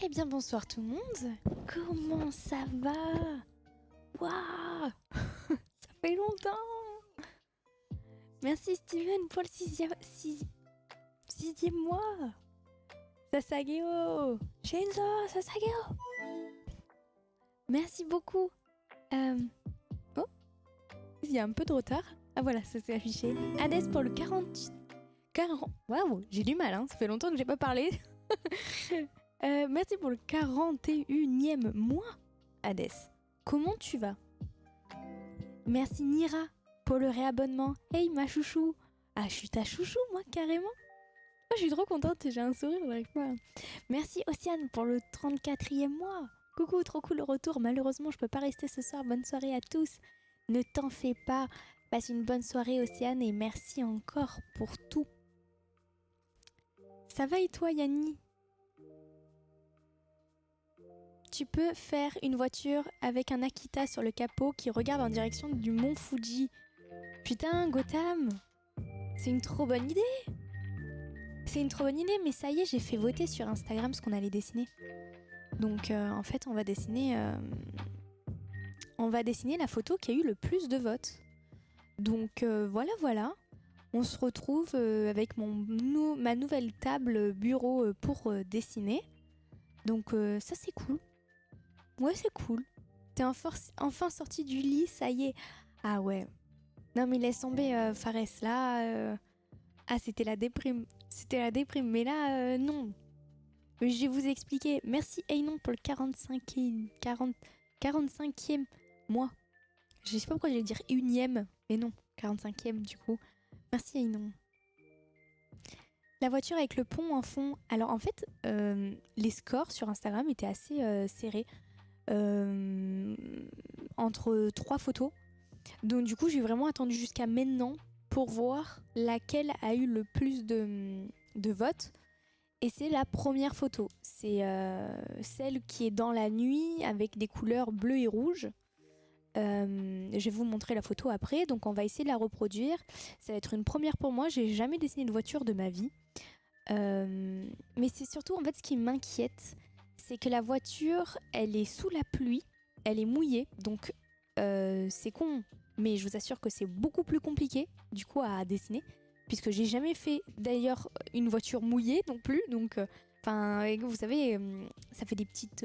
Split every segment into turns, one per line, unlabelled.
Eh bien bonsoir tout le monde. Comment ça va? Waouh. Ça fait longtemps. Merci Steven pour le sixième mois. Sasageo. Shenzo, Sasageo. Merci beaucoup. Oh, il y a un peu de retard. Ah voilà, ça s'est affiché. Hades pour le 40... Waouh, j'ai du mal, hein. Ça fait longtemps que j'ai pas parlé. Merci pour le 41e mois, Hades. Comment tu vas? Merci Nira pour le réabonnement. Hey ma chouchou. Ah, je suis ta chouchou, moi, carrément. Oh, je suis trop contente, j'ai un sourire, j'arrive pas. Merci Océane pour le 34e mois. Coucou, trop cool le retour. Malheureusement, je peux pas rester ce soir. Bonne soirée à tous. Ne t'en fais pas. Passe une bonne soirée, Océane, et merci encore pour tout. Ça va et toi, Yanni? Tu peux faire une voiture avec un Akita sur le capot qui regarde en direction du mont Fuji. Putain, Gotham, c'est une trop bonne idée. C'est une trop bonne idée, mais ça y est, j'ai fait voter sur Instagram ce qu'on allait dessiner. Donc en fait, on va dessiner la photo qui a eu le plus de votes. Donc voilà. On se retrouve avec ma nouvelle table bureau pour dessiner. Donc ça c'est cool. Ouais, c'est cool. T'es enfin sorti du lit, ça y est. Ah ouais. Non mais laisse tomber Fares, là... Ah, c'était la déprime. Mais là, non. Je vais vous expliquer. Merci Aynon pour le 45e mois. Je sais pas pourquoi j'allais dire unième, mais non, 45e du coup. Merci Aynon. La voiture avec le pont en fond. Alors en fait, les scores sur Instagram étaient assez serrés. Entre 3 photos. Donc du coup, j'ai vraiment attendu jusqu'à maintenant pour voir laquelle a eu le plus de votes. Et c'est la première photo. C'est celle qui est dans la nuit avec des couleurs bleues et rouges. Je vais vous montrer la photo après. Donc on va essayer de la reproduire. Ça va être une première pour moi. J'ai jamais dessiné de voiture de ma vie. Mais c'est surtout en fait ce qui m'inquiète. C'est que la voiture, elle est sous la pluie. Elle est mouillée. Donc c'est con. Mais je vous assure que c'est beaucoup plus compliqué du coup à dessiner. Puisque j'ai jamais fait d'ailleurs une voiture mouillée non plus. Donc, vous savez, ça fait des petites...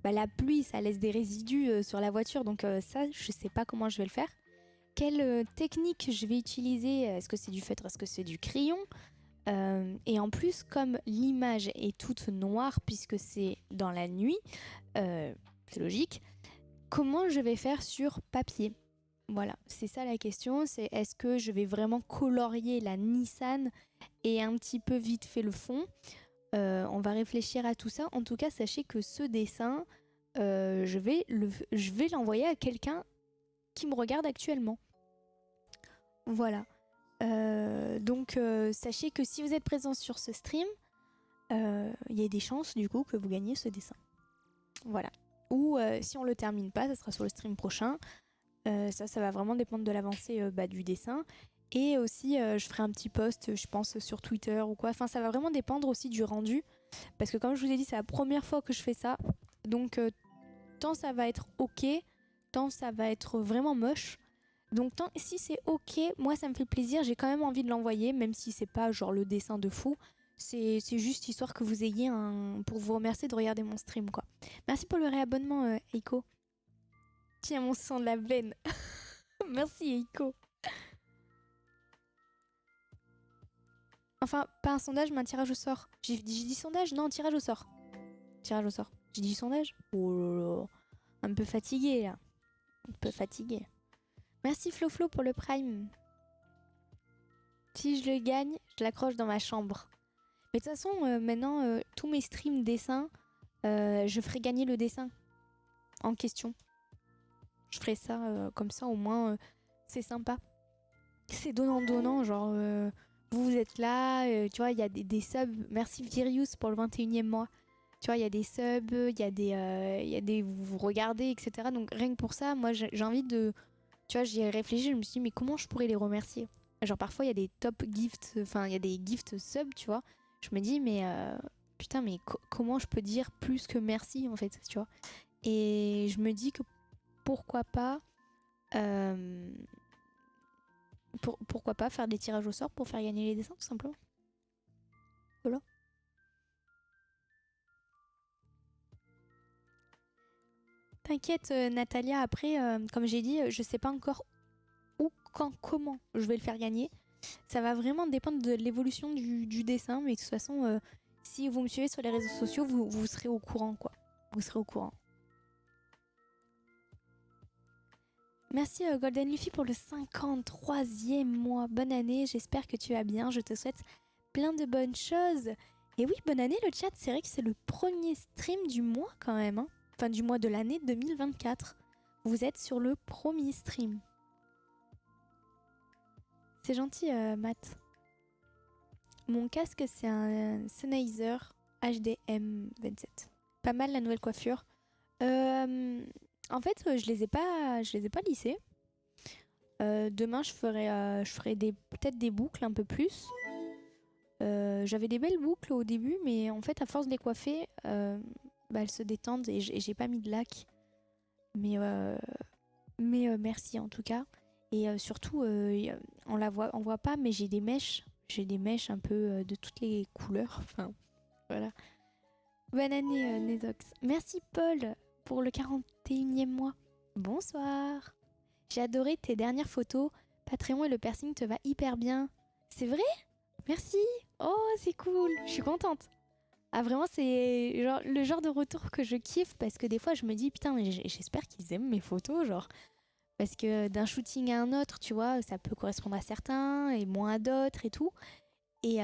la pluie, ça laisse des résidus sur la voiture. Donc ça, je sais pas comment je vais le faire. Quelle technique je vais utiliser? Est-ce que c'est du feutre? Est-ce que c'est du crayon? Et en plus, comme l'image est toute noire, puisque c'est dans la nuit, c'est logique, comment je vais faire sur papier? Voilà, c'est ça la question, c'est est-ce que je vais vraiment colorier la Nissan et un petit peu vite fait le fond? On va réfléchir à tout ça. En tout cas, sachez que ce dessin, je vais l'envoyer à quelqu'un qui me regarde actuellement. Voilà. Donc, sachez que si vous êtes présent sur ce stream, il y a des chances du coup que vous gagnez ce dessin. Voilà. Ou si on le termine pas, ça sera sur le stream prochain. Ça va vraiment dépendre de l'avancée du dessin. Et aussi, je ferai un petit post, je pense, sur Twitter ou quoi. Enfin, ça va vraiment dépendre aussi du rendu. Parce que comme je vous ai dit, c'est la première fois que je fais ça. Donc, tant ça va être ok, tant ça va être vraiment moche. Donc, si c'est ok, moi, ça me fait plaisir. J'ai quand même envie de l'envoyer, même si c'est pas genre le dessin de fou. C'est juste histoire que vous ayez pour vous remercier de regarder mon stream, quoi. Merci pour le réabonnement, Eiko. Tiens, mon sang de la veine. Merci, Eiko. Enfin, pas un sondage, mais un tirage au sort. J'ai dit sondage? Non, tirage au sort. Tirage au sort. J'ai dit sondage? Oh là là. Un peu fatigué, là. Un peu fatigué. Merci, Flo pour le prime. Si je le gagne, je l'accroche dans ma chambre. Mais de toute façon, maintenant, tous mes streams dessins, je ferai gagner le dessin en question. Je ferai ça comme ça, au moins, c'est sympa. C'est donnant-donnant, genre, vous êtes là, tu vois, il y a des subs. Merci Virius pour le 21e mois. Tu vois, il y a des subs, il y a des vous regardez, etc. Donc rien que pour ça, moi, j'ai envie de... Tu vois, j'y ai réfléchi, je me suis dit, mais comment je pourrais les remercier? Genre, parfois, il y a des top gifts, enfin, il y a des gift subs, tu vois. Je me dis, mais putain, mais comment je peux dire plus que merci en fait, tu vois. Et je me dis que pourquoi pas, euh, pourquoi pas faire des tirages au sort pour faire gagner les dessins tout simplement. Voilà. T'inquiète, Natalia, après, comme j'ai dit, je sais pas encore où, quand, comment je vais le faire gagner. Ça va vraiment dépendre de l'évolution du dessin, mais de toute façon, si vous me suivez sur les réseaux sociaux, vous serez au courant, quoi. Vous serez au courant. Merci Golden Luffy pour le 53e mois. Bonne année, j'espère que tu vas bien. Je te souhaite plein de bonnes choses. Et oui, bonne année le chat, c'est vrai que c'est le premier stream du mois quand même. Hein. Enfin, du mois de l'année 2024. Vous êtes sur le premier stream. C'est gentil, Matt. Mon casque, c'est un Sennheiser HDM27. Pas mal la nouvelle coiffure. En fait, je les ai pas lissés. Demain, je ferai peut-être des boucles un peu plus. J'avais des belles boucles au début, mais en fait, à force de les coiffer, elles se détendent et j'ai pas mis de lac. Mais merci en tout cas. Et surtout, on voit pas, mais j'ai des mèches. J'ai des mèches un peu de toutes les couleurs. Enfin, voilà. Bonne année, Nezox. Merci, Paul, pour le 41e mois. Bonsoir. J'ai adoré tes dernières photos. Patreon et le piercing te va hyper bien. C'est vrai? Merci. Oh, c'est cool. Je suis contente. Ah, vraiment, c'est genre, le genre de retour que je kiffe parce que des fois, je me dis, putain, mais j'espère qu'ils aiment mes photos, genre. Parce que d'un shooting à un autre, tu vois, ça peut correspondre à certains et moins à d'autres et tout. Et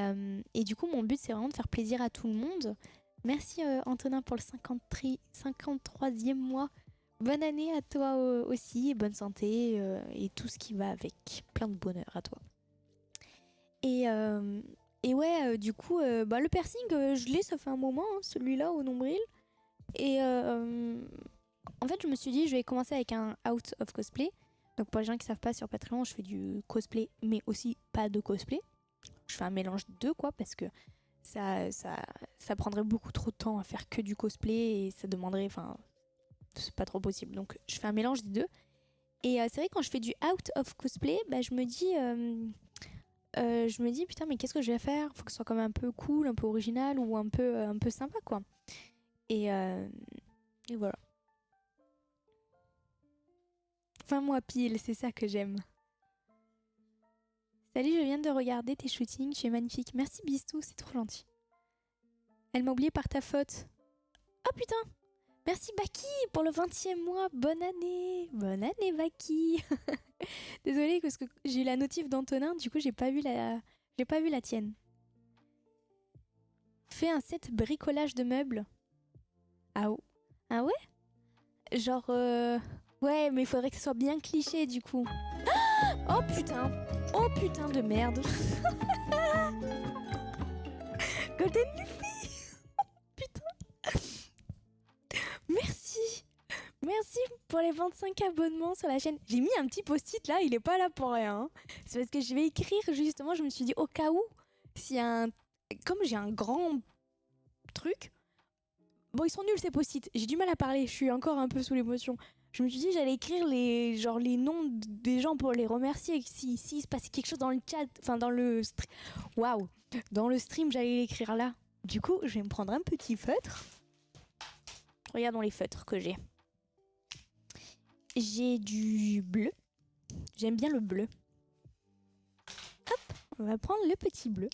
du coup, mon but, c'est vraiment de faire plaisir à tout le monde. Merci Antonin pour le 53e mois. Bonne année à toi aussi, et bonne santé et tout ce qui va avec. Plein de bonheur à toi. Et ouais, du coup, le piercing, je l'ai, ça fait un moment, hein, celui-là au nombril. Et en fait, je me suis dit, je vais commencer avec un out of cosplay. Donc pour les gens qui savent pas, sur Patreon, je fais du cosplay, mais aussi pas de cosplay. Je fais un mélange de deux, quoi, parce que ça prendrait beaucoup trop de temps à faire que du cosplay et ça demanderait, enfin, c'est pas trop possible. Donc je fais un mélange des deux. Et c'est vrai, quand je fais du out of cosplay, je me dis putain, mais qu'est-ce que je vais faire? Faut que ce soit quand même un peu cool, un peu original ou un peu sympa, quoi. Et, euh, et voilà. Enfin, moi pile, c'est ça que j'aime. Salut, je viens de regarder tes shootings, tu es magnifique. Merci Bistou, c'est trop gentil. Elle m'a oublié par ta faute. Oh putain! Merci Baki pour le 20e mois. Bonne année! Bonne année Baki! Désolée parce que j'ai eu la notif d'Antonin, du coup j'ai pas vu la tienne. Fais un set bricolage de meubles. Ah, ah ouais? Genre ouais, mais il faudrait que ce soit bien cliché du coup. Oh putain! Oh putain de merde! Golden Luffy! Putain! Merci! Merci pour les 25 abonnements sur la chaîne. J'ai mis un petit post-it là, il est pas là pour rien. Hein. C'est parce que je vais écrire justement, je me suis dit au cas où, s'il y a un... Comme j'ai un grand truc... Bon, ils sont nuls ces post-it, j'ai du mal à parler, je suis encore un peu sous l'émotion. Je me suis dit j'allais écrire les noms des gens pour les remercier, si se passait quelque chose dans le chat, enfin dans le... Waouh! Dans le stream, j'allais l'écrire là. Du coup, je vais me prendre un petit feutre. Regardons les feutres que j'ai. J'ai du bleu. J'aime bien le bleu. Hop, on va prendre le petit bleu.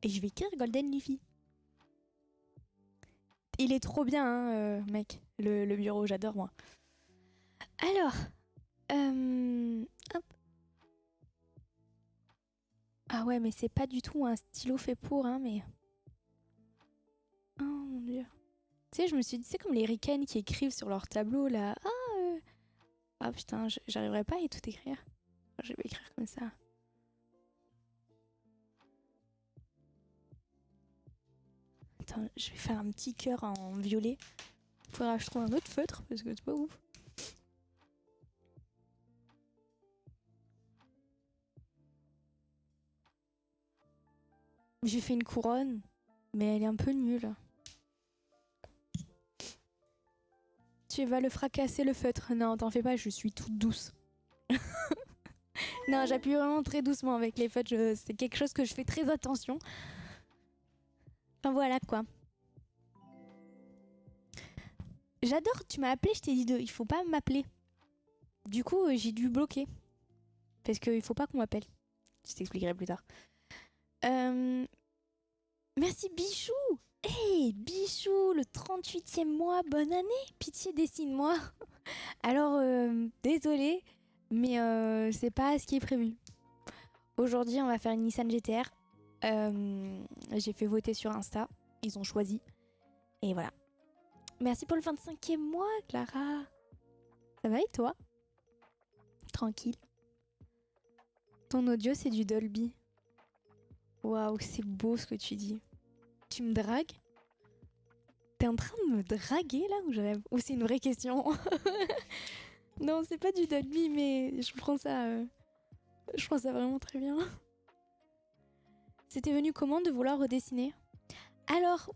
Et je vais écrire Golden Luffy. Il est trop bien, hein, mec. Le bureau, j'adore, moi. Alors, hop. Ah ouais, mais c'est pas du tout un stylo fait pour, hein, mais... Oh mon dieu. Tu sais, je me suis dit, c'est comme les ricains qui écrivent sur leur tableau, là. Ah putain, j'arriverai pas à tout écrire. Je vais écrire comme ça. Attends, je vais faire un petit cœur en violet. Faudra que je trouve un autre feutre, parce que c'est pas ouf. J'ai fait une couronne, mais elle est un peu nulle. tu vas le fracasser le feutre. Non, t'en fais pas, je suis toute douce. Non, j'appuie vraiment très doucement avec les feutres. C'est quelque chose que je fais très attention. Enfin voilà quoi. J'adore, tu m'as appelé, je t'ai dit il faut pas m'appeler. Du coup, j'ai dû bloquer. Parce qu'il faut pas qu'on m'appelle. Je t'expliquerai plus tard. Merci Bichou. Hey Bichou, le 38e mois, bonne année. Pitié, dessine-moi. Alors, désolée, mais c'est pas ce qui est prévu. Aujourd'hui, on va faire une Nissan GTR. J'ai fait voter sur Insta. Ils ont choisi. Et voilà. Merci pour le 25e mois, Clara. Ça va et toi? Tranquille. Ton audio, c'est du Dolby. Waouh, c'est beau ce que tu dis. Tu me dragues? T'es en train de me draguer là ou je rêve? Ou c'est une vraie question? Non, c'est pas du Dolby, mais je prends ça vraiment très bien. C'était venu comment de vouloir redessiner? Alors,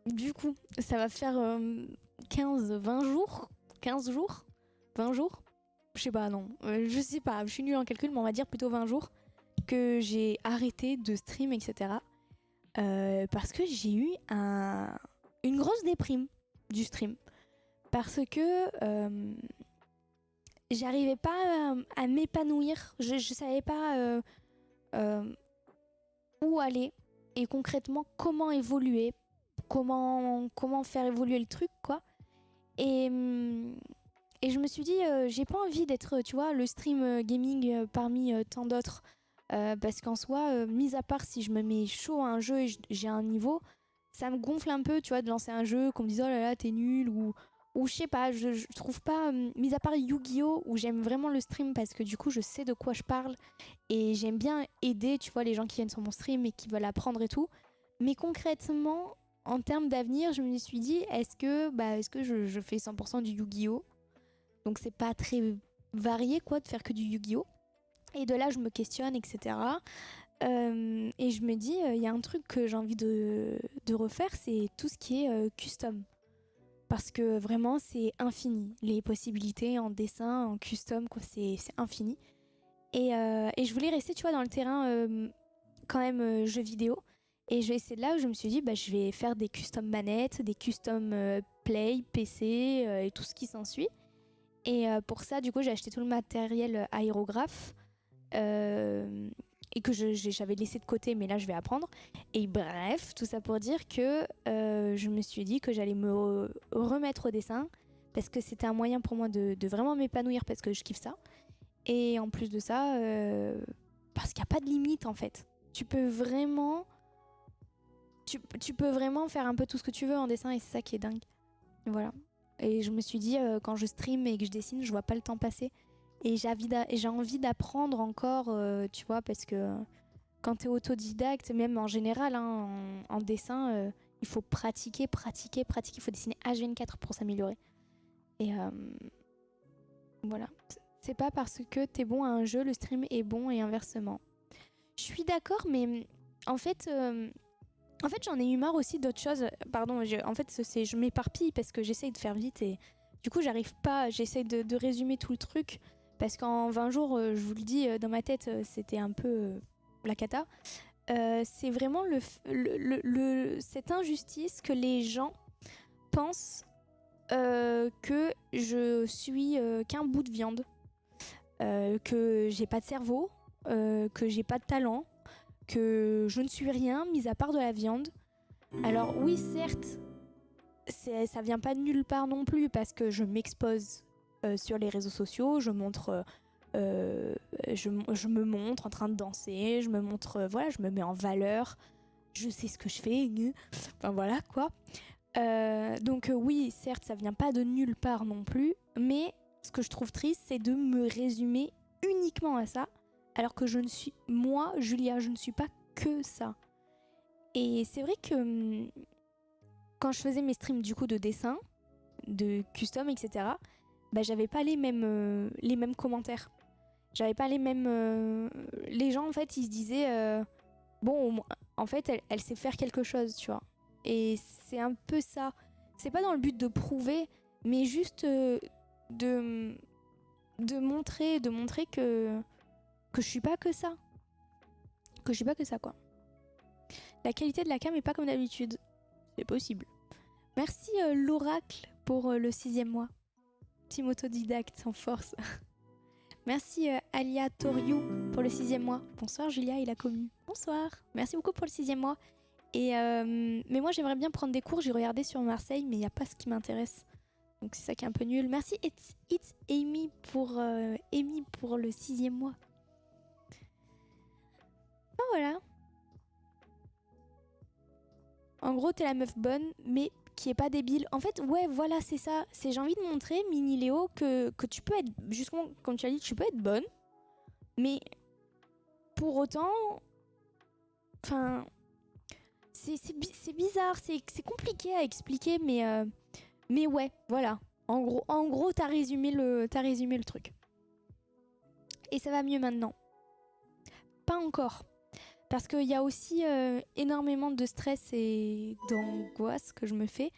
du coup, ça va faire 20 jours 15 jours 20 jours. Je sais pas, non. Je sais pas, je suis nulle en calcul, mais on va dire plutôt 20 jours que j'ai arrêté de stream, etc. Parce que j'ai eu une grosse déprime du stream. Parce que j'arrivais pas à m'épanouir. Je savais pas où aller et concrètement comment évoluer, comment faire évoluer le truc, quoi. Et je me suis dit, j'ai pas envie d'être, tu vois, le stream gaming parmi tant d'autres. Parce qu'en soi, mis à part si je me mets chaud à un jeu et j'ai un niveau, ça me gonfle un peu, tu vois, de lancer un jeu, qu'on me dise oh là là, t'es nul, ou je sais pas, je trouve pas, mis à part Yu-Gi-Oh! Où j'aime vraiment le stream parce que du coup, je sais de quoi je parle et j'aime bien aider, tu vois, les gens qui viennent sur mon stream et qui veulent apprendre et tout. Mais concrètement, en termes d'avenir, je me suis dit, est-ce que je fais 100% du Yu-Gi-Oh! Donc c'est pas très varié, quoi, de faire que du Yu-Gi-Oh! Et de là, je me questionne, etc. Et je me dis, il y a un truc que j'ai envie de refaire, c'est tout ce qui est custom. Parce que vraiment, c'est infini. Les possibilités en dessin, en custom, quoi, c'est infini. Et je voulais rester, tu vois, dans le terrain quand même jeux vidéo. Et c'est là où je me suis dit, je vais faire des custom manettes, des custom play, PC et tout ce qui s'ensuit. Et pour ça, du coup, j'ai acheté tout le matériel aérographe. Et que j'avais laissé de côté, mais là je vais apprendre. Et bref, tout ça pour dire que je me suis dit que j'allais me remettre au dessin parce que c'était un moyen pour moi de vraiment m'épanouir parce que je kiffe ça. Et en plus de ça, parce qu'il n'y a pas de limite en fait. Tu peux vraiment faire un peu tout ce que tu veux en dessin et c'est ça qui est dingue. Voilà. Et je me suis dit, quand je stream et que je dessine, je vois pas le temps passer. Et j'ai envie d'apprendre encore, tu vois, parce que quand t'es autodidacte, même en général, hein, en dessin, il faut pratiquer. Il faut dessiner H24 pour s'améliorer. Et voilà. C'est pas parce que t'es bon à un jeu, le stream est bon et inversement. Je suis d'accord, mais en fait, j'en ai eu marre aussi d'autres choses. Pardon, je m'éparpille parce que j'essaye de faire vite et du coup, j'arrive pas. J'essaye de résumer tout le truc. Parce qu'en 20 jours, je vous le dis, dans ma tête, c'était un peu la cata. C'est vraiment cette injustice que les gens pensent que je suis qu'un bout de viande, que j'ai pas de cerveau, que j'ai pas de talent, que je ne suis rien mis à part de la viande. Alors oui, certes, ça vient pas de nulle part non plus parce que je m'expose sur les réseaux sociaux, je montre, je me montre en train de danser, je me montre, voilà, je me mets en valeur, je sais ce que je fais, enfin voilà quoi. Donc oui, certes, ça vient pas de nulle part non plus, mais ce que je trouve triste, c'est de me résumer uniquement à ça, alors que moi, Julia, je ne suis pas que ça. Et c'est vrai que quand je faisais mes streams du coup de dessin, de custom, etc., j'avais pas les mêmes commentaires. J'avais pas les mêmes... Les gens, en fait, ils se disaient... bon, en fait, elle sait faire quelque chose, tu vois. Et c'est un peu ça. C'est pas dans le but de prouver, mais juste de, de montrer que je suis pas que ça. Que je suis pas que ça, quoi. La qualité de la cam est pas comme d'habitude. C'est possible. Merci l'oracle pour le 6e mois. Team autodidacte en force. Merci Alia Toriou pour le 6e mois. Bonsoir Julia et la commu. Bonsoir. Merci beaucoup pour le 6e mois. Et mais moi j'aimerais bien prendre des cours. J'ai regardé sur Marseille, mais il n'y a pas ce qui m'intéresse. Donc c'est ça qui est un peu nul. Merci It's Amy pour le 6e mois. Ah voilà. En gros, t'es la meuf bonne, mais qui est pas débile. En fait, ouais, voilà, c'est ça. J'ai envie de montrer, Mini Léo, que tu peux être, justement, comme tu as dit, tu peux être bonne, mais pour autant, enfin, c'est bizarre, c'est compliqué à expliquer, mais ouais, voilà. En gros, t'as résumé le truc. Et ça va mieux maintenant. Pas encore. Parce qu'il y a aussi énormément de stress et d'angoisse que je me fais.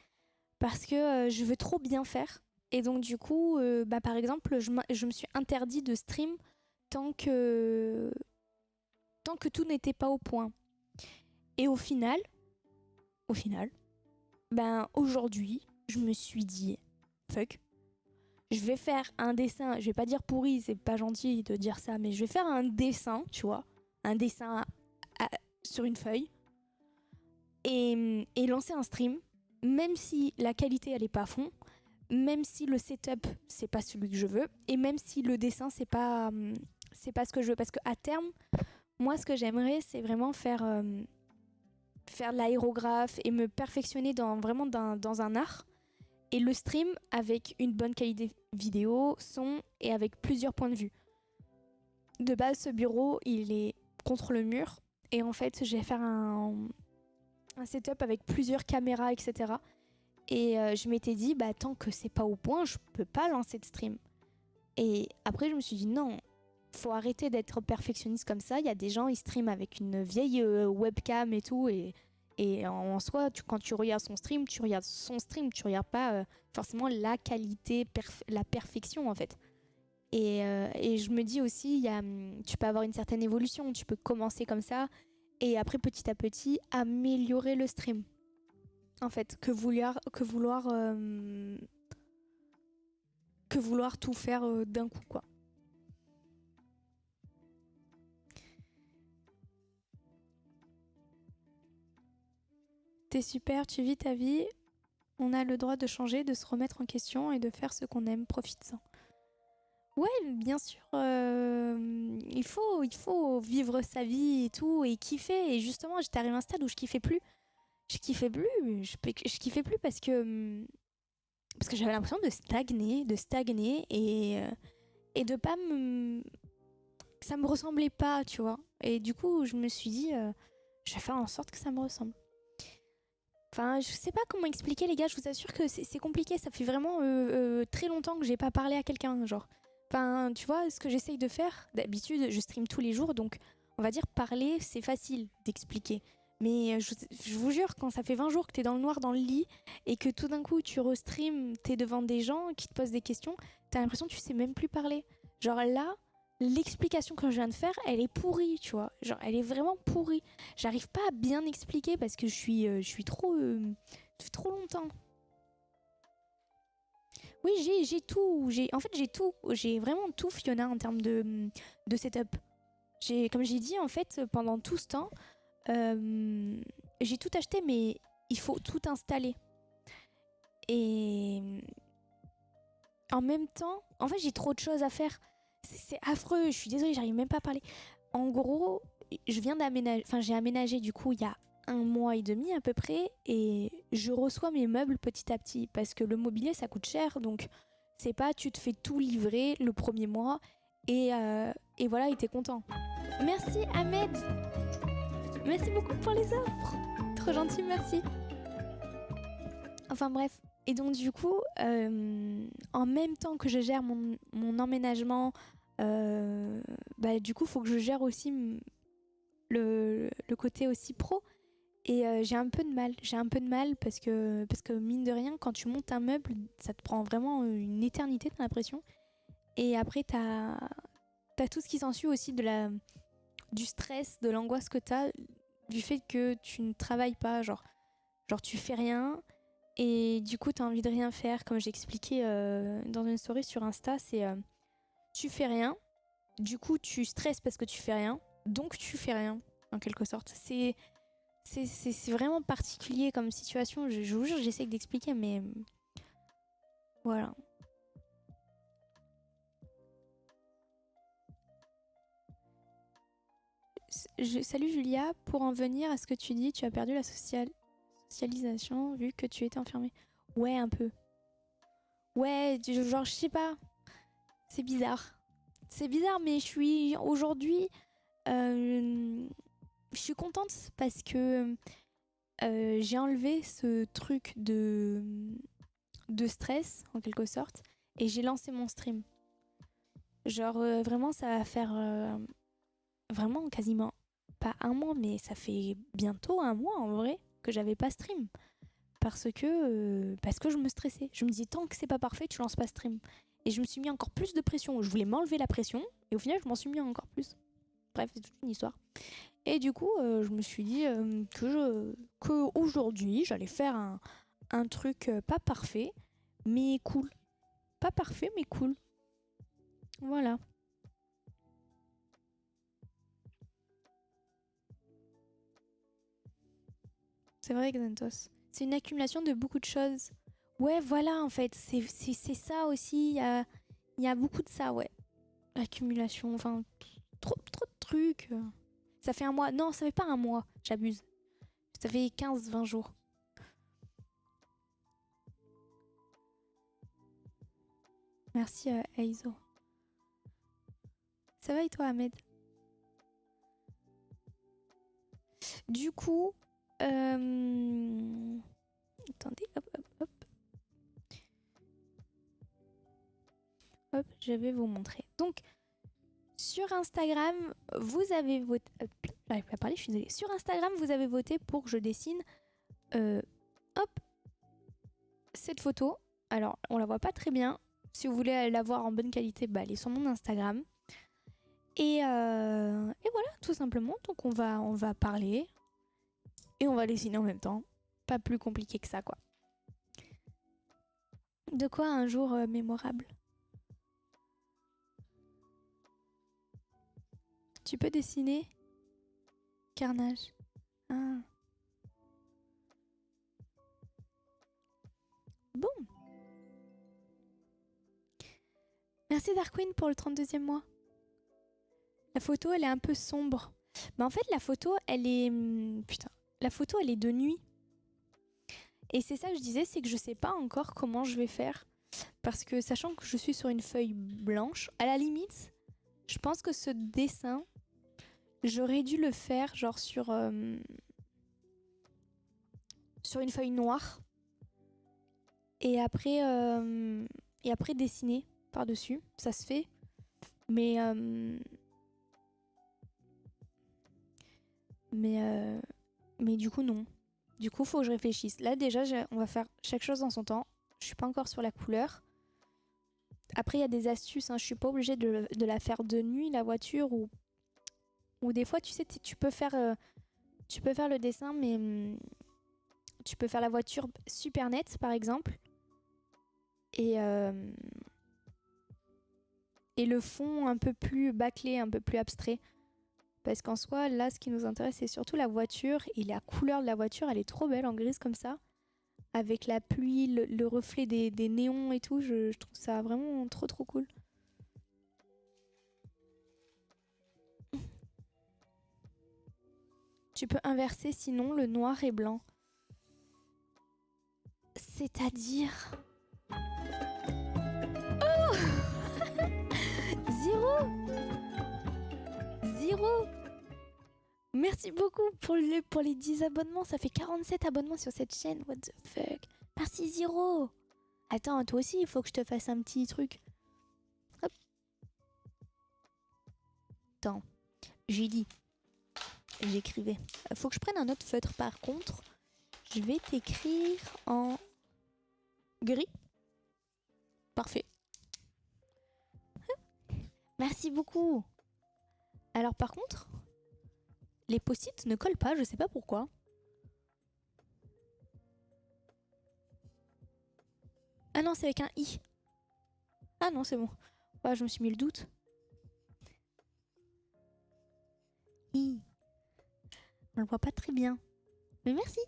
Parce que je veux trop bien faire. Et donc du coup, par exemple, je me suis interdit de stream tant que tout n'était pas au point. Et au final, aujourd'hui, je me suis dit, fuck, je vais faire un dessin, je vais pas dire pourri, c'est pas gentil de dire ça, mais je vais faire un dessin, tu vois, un dessin sur une feuille et lancer un stream, même si la qualité elle est pas à fond, même si le setup c'est pas celui que je veux, et même si le dessin c'est pas ce que je veux, parce que à terme, moi ce que j'aimerais c'est vraiment faire de l'aérographe et me perfectionner dans un art, et le stream avec une bonne qualité vidéo, son et avec plusieurs points de vue. De base, ce bureau il est contre le mur, et en fait je vais faire un setup avec plusieurs caméras, etc. Et je m'étais dit, tant que c'est pas au point, je peux pas lancer de stream. Et après, je me suis dit, non, faut arrêter d'être perfectionniste comme ça. Il y a des gens, ils streament avec une vieille webcam et tout. Et en soi, quand tu regardes son stream, tu regardes pas forcément la qualité, la perfection en fait. Et je me dis aussi, tu peux avoir une certaine évolution. Tu peux commencer comme ça et après, petit à petit, améliorer le stream. En fait, que vouloir tout faire d'un coup, quoi. T'es super, tu vis ta vie. On a le droit de changer, de se remettre en question et de faire ce qu'on aime. Profite-en. Ouais, bien sûr. Il faut vivre sa vie et tout et kiffer. Et justement, j'étais arrivée à un stade où je kiffais plus. Je kiffais plus. Je kiffais plus parce que j'avais l'impression de stagner et de pas me... Ça me ressemblait pas, tu vois. Et du coup, je me suis dit, je vais faire en sorte que ça me ressemble. Enfin, je sais pas comment expliquer, les gars. Je vous assure que c'est compliqué. Ça fait vraiment très longtemps que j'ai pas parlé à quelqu'un, genre. Enfin, tu vois, ce que j'essaye de faire, d'habitude, je stream tous les jours, donc on va dire parler, c'est facile d'expliquer. Mais je vous jure, quand ça fait 20 jours que t'es dans le noir dans le lit et que tout d'un coup tu restream, t'es devant des gens qui te posent des questions, t'as l'impression que tu sais même plus parler. Genre là, l'explication que je viens de faire, elle est pourrie, tu vois. Genre, elle est vraiment pourrie. J'arrive pas à bien expliquer parce que je suis trop longtemps. Oui, j'ai tout. En fait, j'ai tout. J'ai vraiment tout, Fiona, en termes de setup. Comme j'ai dit, en fait, pendant tout ce temps, j'ai tout acheté, mais il faut tout installer. Et en même temps, en fait, j'ai trop de choses à faire. C'est affreux, je suis désolée, j'arrive même pas à parler. En gros, j'ai aménagé du coup il y a 1 mois et demi à peu près, et je reçois mes meubles petit à petit parce que le mobilier ça coûte cher, donc c'est pas tu te fais tout livrer le premier mois et voilà, et t'es content. Merci Ahmed, merci beaucoup pour les offres, trop gentil, merci. Enfin bref, et donc du coup, en même temps que je gère mon emménagement, du coup, faut que je gère aussi le côté aussi pro. Et j'ai un peu de mal. J'ai un peu de mal parce que mine de rien, quand tu montes un meuble, ça te prend vraiment une éternité, t'as l'impression. Et après, t'as tout ce qui s'ensuit aussi du stress, de l'angoisse que t'as, du fait que tu ne travailles pas. Genre tu fais rien et du coup, t'as envie de rien faire. Comme j'ai expliqué dans une story sur Insta, c'est tu fais rien. Du coup, tu stresses parce que tu fais rien. Donc, tu fais rien, en quelque sorte. C'est vraiment particulier comme situation. Je vous jure, j'essaie d'expliquer, mais voilà. Salut Julia, pour en venir à ce que tu dis, tu as perdu la socialisation vu que tu étais enfermée. Ouais, un peu. Ouais, genre, je sais pas. C'est bizarre. C'est bizarre, mais je suis aujourd'hui. Je suis contente parce que j'ai enlevé ce truc de stress, en quelque sorte, et j'ai lancé mon stream. Genre, vraiment, ça va faire vraiment quasiment pas un mois, mais ça fait bientôt un mois en vrai que j'avais pas stream. Parce que je me stressais. Je me disais, tant que c'est pas parfait, tu lances pas stream. Et je me suis mis encore plus de pression. Je voulais m'enlever la pression, et au final, je m'en suis mis encore plus. Bref, c'est toute une histoire. Et du coup, je me suis dit que aujourd'hui, j'allais faire un truc pas parfait, mais cool. Pas parfait, mais cool. Voilà. C'est vrai, Xanthos. C'est une accumulation de beaucoup de choses. Ouais, voilà, en fait. C'est ça aussi. Il y a beaucoup de ça, ouais. Accumulation, enfin, trop de trucs. Ça fait un mois. Non, ça fait pas un mois. J'abuse. Ça fait 15-20 jours. Merci, Aizo. Ça va et toi, Ahmed? Du coup, attendez, hop, hop, hop. Hop, je vais vous montrer. Donc, sur Instagram, vous avez voté... J'arrive pas à parler, je suis désolée. Sur Instagram, vous avez voté pour que je dessine, hop, cette photo. Alors, on la voit pas très bien. Si vous voulez la voir en bonne qualité, bah, elle est sur mon Instagram. Et voilà, tout simplement. Donc, on va parler. Et on va dessiner en même temps. Pas plus compliqué que ça, quoi. De quoi un jour mémorable? Tu peux dessiner Carnage. Ah. Bon. Merci Darkwing pour le 32e mois. La photo, elle est un peu sombre. Mais en fait, la photo, elle est... Putain. La photo, elle est de nuit. Et c'est ça que je disais, c'est que je sais pas encore comment je vais faire. Parce que sachant que je suis sur une feuille blanche, à la limite, je pense que ce dessin, j'aurais dû le faire genre sur une feuille noire. Et après dessiner par-dessus. Ça se fait. Mais... mais du coup, non. Du coup, faut que je réfléchisse. Là, déjà, on va faire chaque chose dans son temps. Je suis pas encore sur la couleur. Après, il y a des astuces. Hein. Je suis pas obligée de la faire de nuit, la voiture. Ou des fois, tu sais, tu peux faire le dessin, mais tu peux faire la voiture super nette, par exemple. Et le fond un peu plus bâclé, un peu plus abstrait. Parce qu'en soi, là, ce qui nous intéresse, c'est surtout la voiture. Et la couleur de la voiture, elle est trop belle en grise comme ça. Avec la pluie, le reflet des néons et tout. Je trouve ça vraiment trop cool. Tu peux inverser sinon le noir et blanc. C'est-à-dire... Oh Zéro. Merci beaucoup pour les 10 abonnements. Ça fait 47 abonnements sur cette chaîne. What the fuck. Merci Zero. Attends, toi aussi, il faut que je te fasse un petit truc. Hop. Attends. J'ai dit. j'écrivais. Faut que je prenne un autre feutre par contre. Je vais t'écrire en gris. Parfait. Merci beaucoup. Alors par contre, les post-it ne collent pas, je sais pas pourquoi. Ah non, c'est avec un i. Ah non, c'est bon. Ouais, je me suis mis le doute. I. On le voit pas très bien. Mais merci.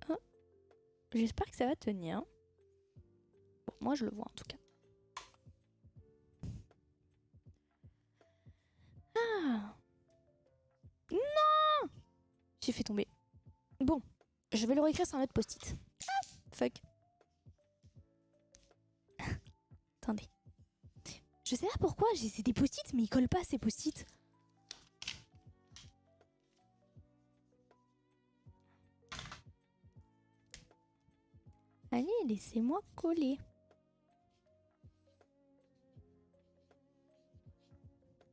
Oh. J'espère que ça va tenir. Bon, moi, je le vois en tout cas. Ah. Non. J'ai fait tomber. Bon, je vais le réécrire sur un autre post-it. Ah, fuck. Attendez. Je sais pas pourquoi, j'ai des post-it, mais ils collent pas ces post-it. Allez, laissez-moi coller.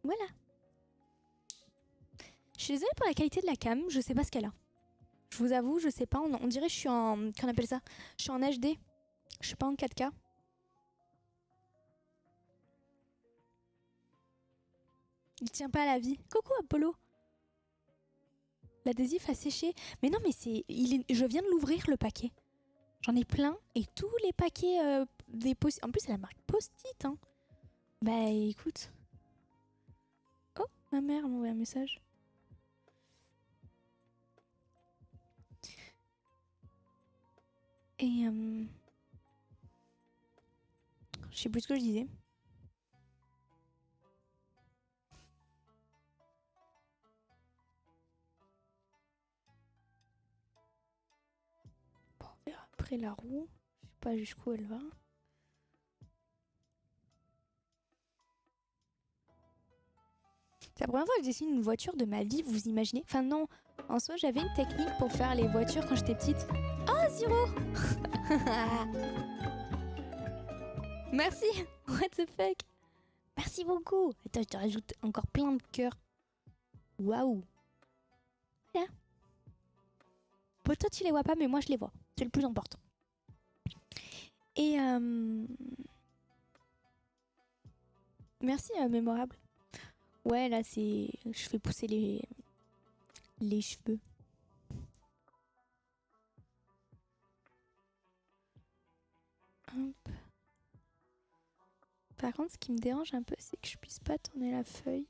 Voilà. Je suis désolée pour la qualité de la cam, je sais pas ce qu'elle a. Je vous avoue, je sais pas, on dirait que je suis en... Qu'on appelle ça? Je suis en HD. Je suis pas en 4K. Il tient pas à la vie. Coucou Apollo. L'adhésif a séché. Mais non, mais c'est... Je viens de l'ouvrir le paquet. J'en ai plein et tous les paquets des post... En plus, c'est la marque Post-it, hein. Bah écoute. Oh, ma mère m'a envoyé un message. Et je sais plus ce que je disais. Bon, on verra après la roue. Je sais pas jusqu'où elle va. C'est la première fois que je dessine une voiture de ma vie, vous imaginez? Enfin non, en soi j'avais une technique pour faire les voitures quand j'étais petite. Oh Ziro. Merci. What the fuck. Merci beaucoup. Attends, je te rajoute encore plein de cœurs. Waouh. Voilà. Bon, toi tu les vois pas, mais moi je les vois. C'est le plus important. Et merci mémorable. Ouais, là c'est... Je fais pousser les cheveux. Hop. Par contre, ce qui me dérange un peu, c'est que je puisse pas tourner la feuille.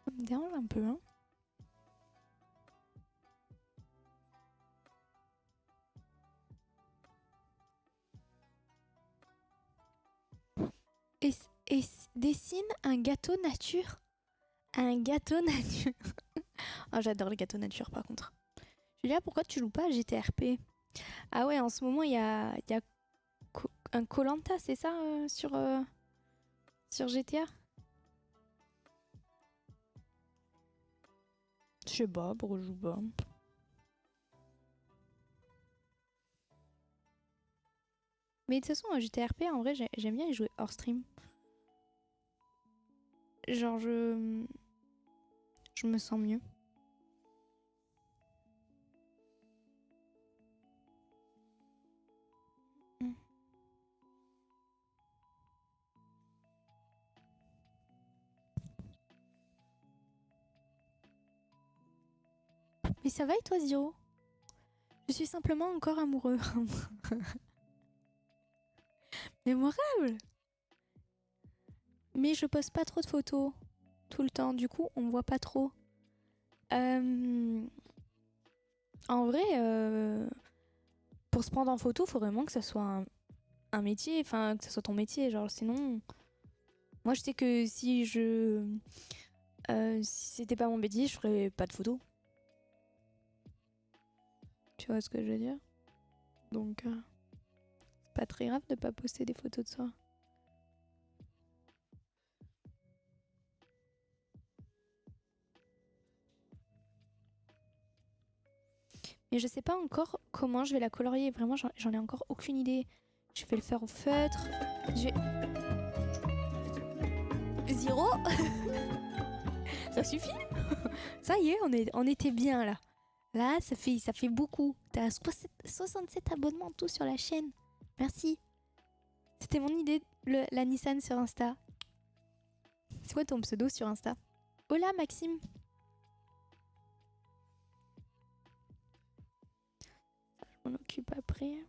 Ça me dérange un peu, hein. Et dessine un gâteau nature. Un gâteau nature. Oh, j'adore les gâteaux nature par contre. Julia, pourquoi tu joues pas à GTRP? Ah ouais, en ce moment, il y a un koh c'est ça, sur GTA? Je sais pas, pourquoi je joue pas. Mais de toute façon, GTRP, en vrai, j'aime bien y jouer hors stream. Genre, je me sens mieux. Mais ça va et toi, Zio? Je suis simplement encore amoureux. Mémorable! Mais je poste pas trop de photos tout le temps, du coup, on me voit pas trop. En vrai, pour se prendre en photo, faut vraiment que ça soit un métier, enfin que ça soit ton métier, genre sinon... Moi je sais que si si c'était pas mon métier, je ferais pas de photos. Tu vois ce que je veux dire? Donc c'est pas très grave de pas poster des photos de soi. Mais je sais pas encore comment je vais la colorier. Vraiment, j'en ai encore aucune idée. Je vais le faire au feutre. Je vais... Zéro. Ça suffit. Ça y est, on était bien là. Là, ça fait beaucoup. T'as 67 abonnements tout sur la chaîne. Merci. C'était mon idée, la Nissan sur Insta. C'est quoi ton pseudo sur Insta? Hola Maxime. Je m'en occupe après.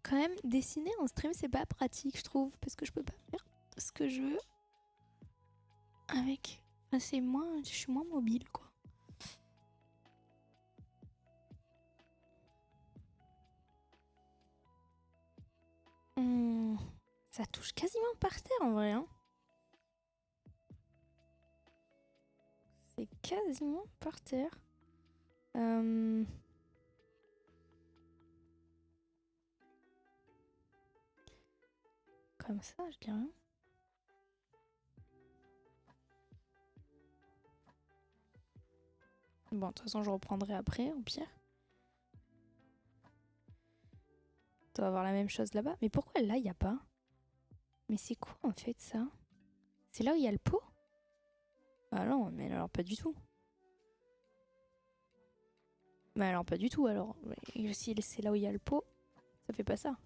Quand même, dessiner en stream, c'est pas pratique, je trouve, parce que je peux pas faire ce que je veux avec. Enfin, je suis moins mobile, quoi. Ça touche quasiment par terre en vrai. Hein. C'est quasiment par terre. Comme ça, je dirais. Bon, de toute façon, je reprendrai après, au pire. Tu vas avoir la même chose là-bas. Mais pourquoi là, il n'y a pas? Mais c'est quoi en fait ça? C'est là où il y a le pot? Ah non, mais alors pas du tout. Mais alors pas du tout alors. Si c'est là où il y a le pot, ça fait pas ça.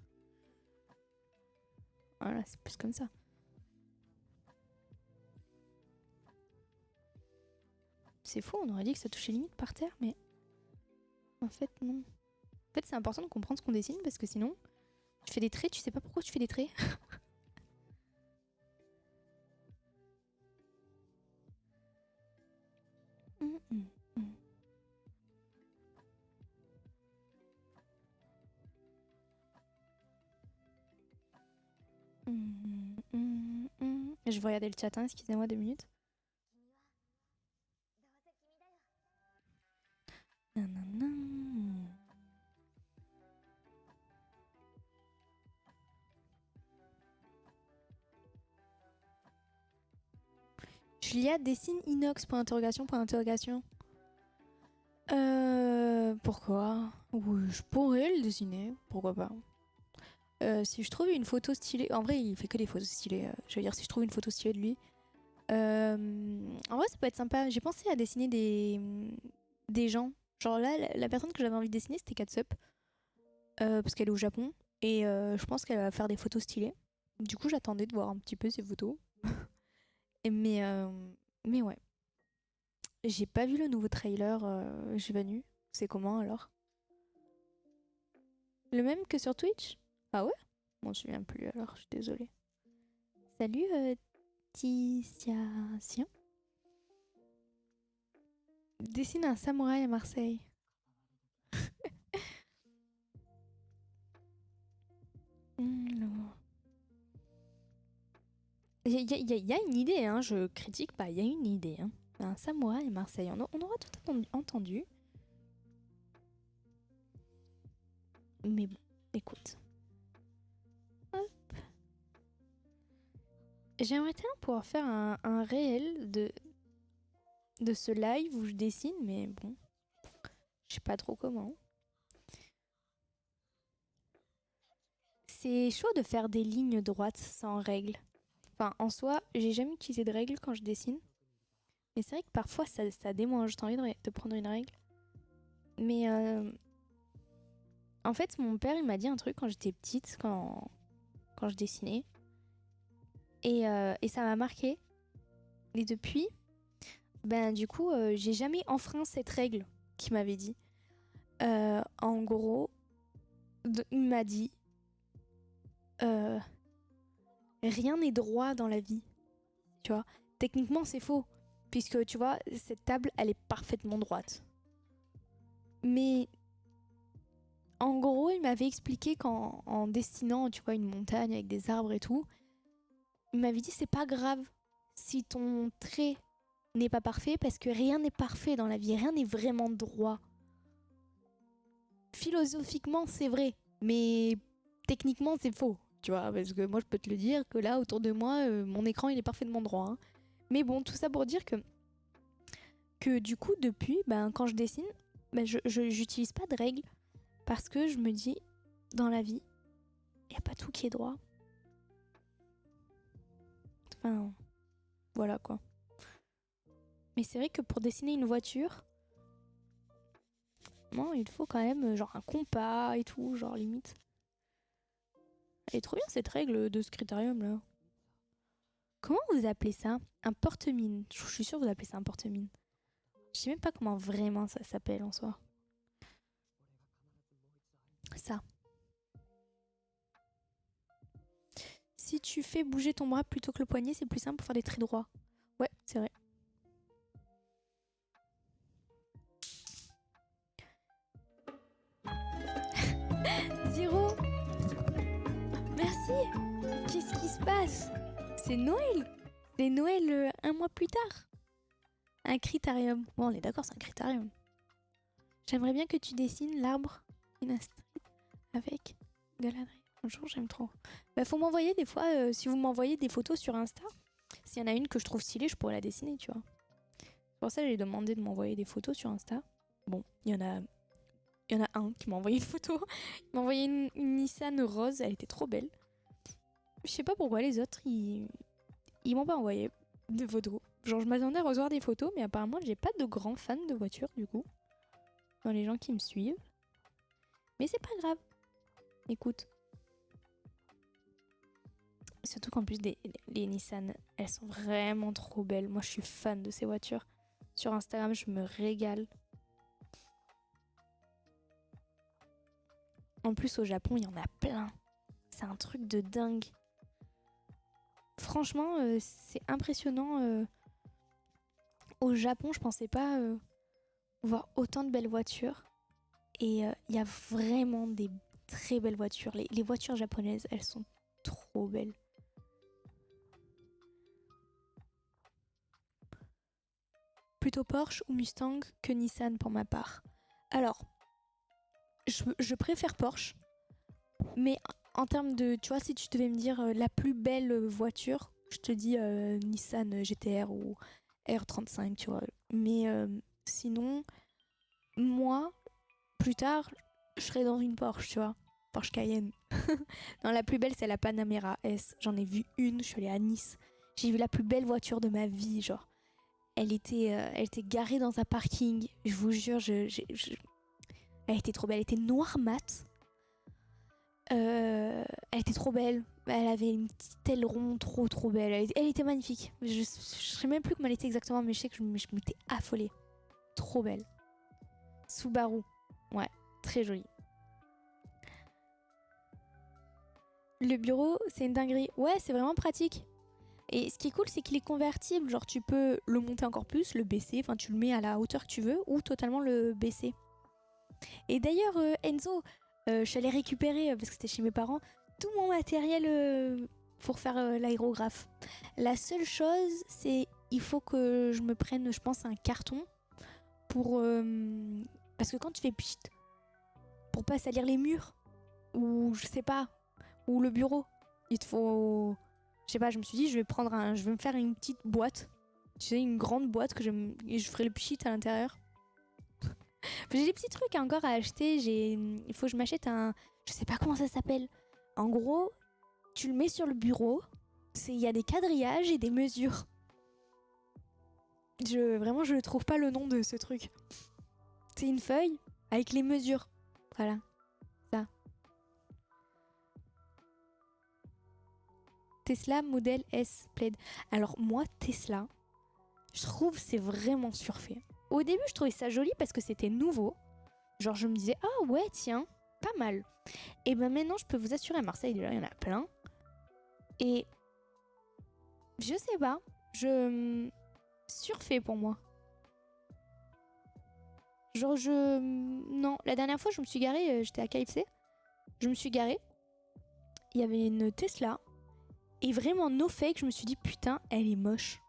Voilà, c'est plus comme ça. C'est fou, on aurait dit que ça touchait limite par terre, mais en fait non. En fait c'est important de comprendre ce qu'on dessine parce que sinon, tu fais des traits, tu sais pas pourquoi tu fais des traits. Je vais regarder le chat, hein, excusez-moi 2 minutes. Nanana. Julia dessine inox, point d'interrogation, point d'interrogation. Pourquoi? Oui, je pourrais le dessiner, pourquoi pas. Si je trouve une photo stylée... En vrai, il fait que des photos stylées. Je veux dire, si je trouve une photo stylée de lui... En vrai, ça peut être sympa. J'ai pensé à dessiner des gens. Genre là, la personne que j'avais envie de dessiner, c'était Katsup. Parce qu'elle est au Japon. Et je pense qu'elle va faire des photos stylées. Du coup, j'attendais de voir un petit peu ses photos. Mais ouais. J'ai pas vu le nouveau trailer J'ai venu. C'est comment alors? Le même que sur Twitch? Ah ouais? Je m'en souviens plus alors, je suis désolée. Salut Titiation. Dessine un samouraï à Marseille. Il y a une idée, hein, je critique pas, il y a une idée. Hein. Un samouraï à Marseille, on aura tout entendu. Mais bon, écoute. Hop. J'aimerais tellement pouvoir faire un réel de ce live où je dessine, mais bon, je sais pas trop comment. C'est chaud de faire des lignes droites sans règles. Enfin, en soi, j'ai jamais utilisé de règles quand je dessine. Mais c'est vrai que parfois ça démange, t'as envie de prendre une règle. Mais en fait, mon père il m'a dit un truc quand j'étais petite, quand je dessinais. Et ça m'a marqué. Et depuis, ben du coup, j'ai jamais enfreint cette règle qu'il m'avait dit. En gros, il m'a dit rien n'est droit dans la vie. Tu vois, techniquement c'est faux. Puisque tu vois, cette table, elle est parfaitement droite. Mais en gros, il m'avait expliqué qu'en dessinant, tu vois, une montagne avec des arbres et tout, il m'avait dit c'est pas grave si ton trait n'est pas parfait parce que rien n'est parfait dans la vie, rien n'est vraiment droit. Philosophiquement, c'est vrai, mais techniquement, c'est faux, tu vois, parce que moi, je peux te le dire que là, autour de moi, mon écran, il est parfaitement droit. Hein. Mais bon, tout ça pour dire que que du coup, depuis, ben, quand je dessine, ben, j'utilise pas de règles parce que je me dis, dans la vie, il n'y a pas tout qui est droit. Enfin, voilà quoi. Mais c'est vrai que pour dessiner une voiture, non, il faut quand même genre un compas et tout, genre limite. Elle est trop bien cette règle de ce critérium là. Comment vous appelez ça? Un porte-mine. Je suis sûre que vous appelez ça un porte-mine. Je sais même pas comment vraiment ça s'appelle en soi. Ça. Si tu fais bouger ton bras plutôt que le poignet, c'est plus simple pour faire des traits droits. Ouais, c'est vrai. Zéro. Merci. Qu'est-ce qui se passe? C'est Noël. C'est Noël un mois plus tard. Un critérium. Bon, on est d'accord, c'est un critérium. J'aimerais bien que tu dessines l'arbre in street avec galadriel. Bonjour, j'aime trop. Bah, faut m'envoyer des fois, si vous m'envoyez des photos sur Insta, s'il y en a une que je trouve stylée, je pourrais la dessiner, tu vois. C'est pour ça que j'ai demandé de m'envoyer des photos sur Insta. Bon, il y en a un qui m'a envoyé une photo. Il m'a envoyé une Nissan rose, elle était trop belle. Je sais pas pourquoi les autres, ils m'ont pas envoyé de photos. Genre, je m'attendais à recevoir des photos, mais apparemment, j'ai pas de grands fans de voitures, du coup. Dans les gens qui me suivent. Mais c'est pas grave. Écoute. Surtout qu'en plus, les Nissan, elles sont vraiment trop belles. Moi, je suis fan de ces voitures. Sur Instagram, je me régale. En plus, au Japon, il y en a plein. C'est un truc de dingue. Franchement, c'est impressionnant. Au Japon, je pensais pas voir autant de belles voitures. Et il y a vraiment des très belles voitures. Les voitures japonaises, elles sont trop belles. Plutôt Porsche ou Mustang que Nissan pour ma part. Alors, je préfère Porsche. Mais en termes de, tu vois, si tu devais me dire la plus belle voiture, je te dis Nissan GTR ou R35, tu vois. Mais sinon, moi, plus tard, je serais dans une Porsche, tu vois. Porsche Cayenne. Non, la plus belle, c'est la Panamera S. J'en ai vu une, je suis allée à Nice. J'ai vu la plus belle voiture de ma vie, genre. Elle était garée dans un parking. Je vous jure, elle était trop belle. Elle était noire mat. Elle était trop belle. Elle avait une petite aileron trop belle. Elle était magnifique. Je sais même plus comment elle était exactement, mais je sais que je m'étais affolée. Trop belle. Subaru. Ouais, très jolie. Le bureau, c'est une dinguerie. Ouais, c'est vraiment pratique. Et ce qui est cool, c'est qu'il est convertible. Genre, tu peux le monter encore plus, le baisser. Enfin, tu le mets à la hauteur que tu veux ou totalement le baisser. Et d'ailleurs, Enzo, je suis allée récupérer, parce que c'était chez mes parents, tout mon matériel pour faire l'aérographe. La seule chose, c'est il faut que je me prenne, je pense, un carton pour... parce que quand tu fais pchit, pour pas salir les murs, ou je sais pas, ou le bureau, il te faut... Je sais pas, je me suis dit, je vais me faire une petite boîte. Tu sais, une grande boîte et je ferai le pchit à l'intérieur. J'ai des petits trucs encore à acheter. Il faut que je m'achète un... Je sais pas comment ça s'appelle. En gros, tu le mets sur le bureau. Il y a des quadrillages et des mesures. Vraiment, je ne trouve pas le nom de ce truc. C'est une feuille avec les mesures. Voilà. Ça. Tesla Model S Plaid. Alors moi, Tesla, je trouve c'est vraiment surfait. Au début, je trouvais ça joli parce que c'était nouveau. Genre, je me disais, ah ouais, tiens, pas mal. Et ben maintenant, je peux vous assurer, à Marseille, déjà, il y en a plein. Et je sais pas, surfait pour moi. Genre, non, la dernière fois, je me suis garée, j'étais à KFC. Je me suis garée. Il y avait une Tesla. Et vraiment, no fake, je me suis dit, putain, elle est moche.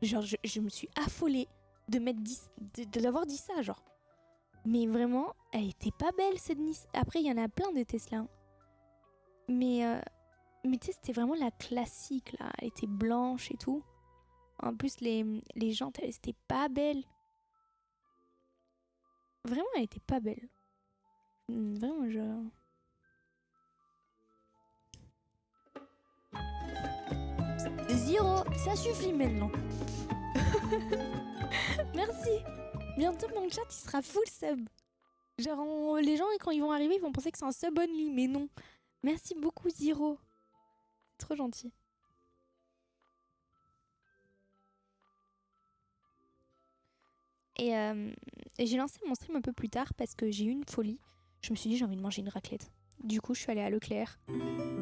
Genre, je me suis affolée de l'avoir dit ça, genre. Mais vraiment, elle était pas belle cette Nice. Après, il y en a plein de Tesla. Hein. Mais tu sais, c'était vraiment la classique là. Elle était blanche et tout. En plus, les jantes, elles étaient pas belles. Vraiment, elle était pas belle. Vraiment, je... Zéro, ça suffit maintenant. Merci. Bientôt, mon chat, il sera full sub. Genre, les gens, quand ils vont arriver, ils vont penser que c'est un sub only, mais non. Merci beaucoup, Zero. C'est trop gentil. Et j'ai lancé mon stream un peu plus tard parce que j'ai eu une folie. Je me suis dit, j'ai envie de manger une raclette. Du coup, je suis allée à Leclerc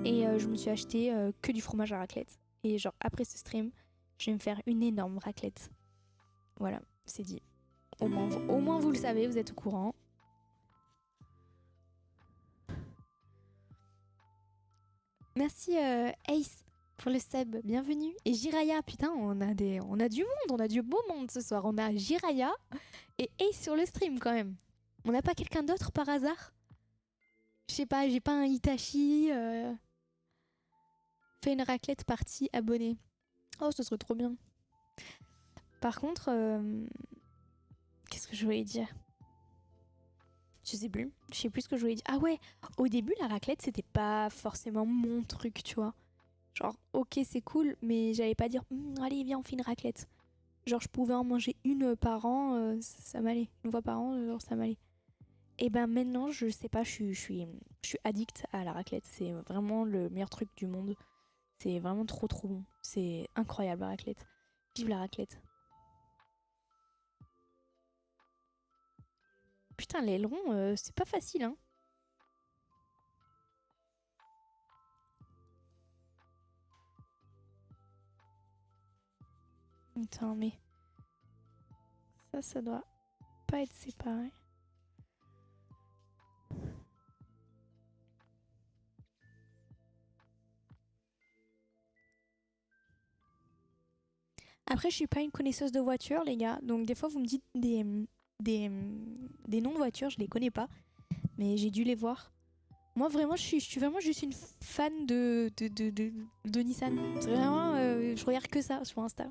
et je me suis acheté que du fromage à raclette. Et genre, après ce stream, je vais me faire une énorme raclette. Voilà, c'est dit. Au moins, vous le savez, vous êtes au courant. Merci Ace pour le sub, bienvenue. Et Jiraya, putain, on a du monde, on a du beau monde ce soir. On a Jiraya et Ace sur le stream quand même. On n'a pas quelqu'un d'autre par hasard? Je sais pas, j'ai pas un Itachi. Fais une raclette partie abonné. Oh, ce serait trop bien. Par contre, qu'est-ce que je voulais dire? Je sais plus. Je sais plus ce que je voulais dire. Ah ouais, au début, la raclette, c'était pas forcément mon truc, tu vois. Genre, ok, c'est cool, mais j'allais pas dire, allez, viens, on fait une raclette. Genre, je pouvais en manger une par an, ça m'allait. Une fois par an, genre, ça m'allait. Et ben maintenant, je sais pas, je suis addict à la raclette. C'est vraiment le meilleur truc du monde. C'est vraiment trop trop bon. C'est incroyable la raclette. Vive la raclette. Putain, l'aileron, c'est pas facile, hein. Attends, mais... Ça doit pas être séparé. Après, je suis pas une connaisseuse de voitures, les gars. Donc, des fois, vous me dites des noms de voitures, je les connais pas. Mais j'ai dû les voir. Moi, vraiment, je suis vraiment juste une fan de Nissan. C'est vraiment, je regarde que ça sur Insta.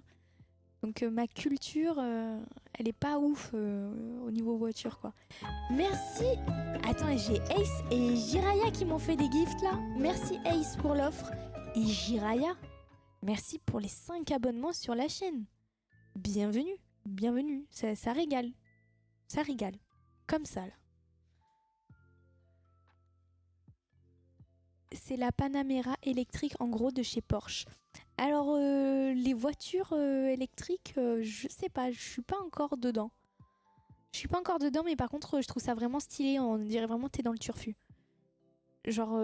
Donc, ma culture, elle est pas ouf au niveau voiture, quoi. Merci. Attends, j'ai Ace et Jiraya qui m'ont fait des gifts, là. Merci, Ace, pour l'offre. Et Jiraya, merci pour les 5 abonnements sur la chaîne. Bienvenue, bienvenue. Ça régale. Ça régale. Comme ça, là. C'est la Panamera électrique, en gros, de chez Porsche. Alors, les voitures électriques, je sais pas, je suis pas encore dedans. Je suis pas encore dedans, mais par contre, je trouve ça vraiment stylé. On dirait vraiment que t'es dans le turfu. Genre,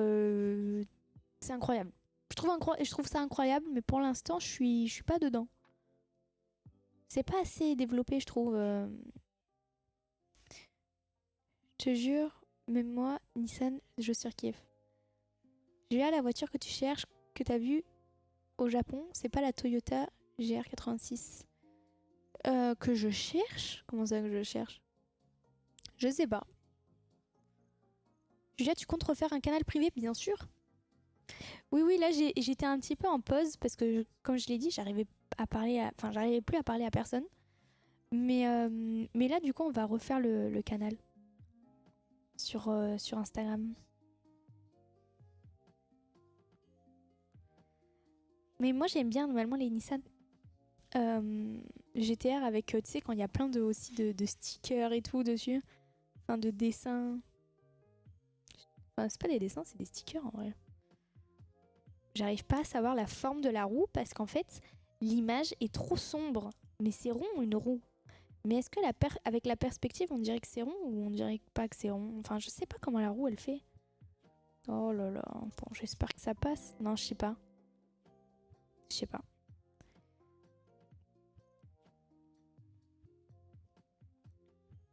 c'est incroyable. Je trouve ça incroyable, mais pour l'instant, je suis pas dedans. C'est pas assez développé, je trouve. Je te jure, même moi, Nissan, je surkiffe. J'ai la voiture que tu cherches, que t'as vue au Japon, c'est pas la Toyota GR86 que je cherche. Comment ça que je cherche? Je sais pas. Julia, tu comptes refaire un canal privé, bien sûr. Oui, oui, là j'étais un petit peu en pause parce que, comme je l'ai dit, j'arrivais plus à parler à personne. Mais là, du coup, on va refaire le canal sur Instagram. Mais moi, j'aime bien normalement les Nissan GTR avec, tu sais, quand il y a plein aussi de stickers et tout dessus. Enfin, de dessins. Enfin, c'est pas des dessins, c'est des stickers en vrai. J'arrive pas à savoir la forme de la roue parce qu'en fait, l'image est trop sombre. Mais c'est rond une roue. Mais est-ce que avec la perspective, on dirait que c'est rond ou on dirait pas que c'est rond? Enfin, je sais pas comment la roue elle fait. Oh là là. Bon, j'espère que ça passe. Non, je sais pas. Je sais pas.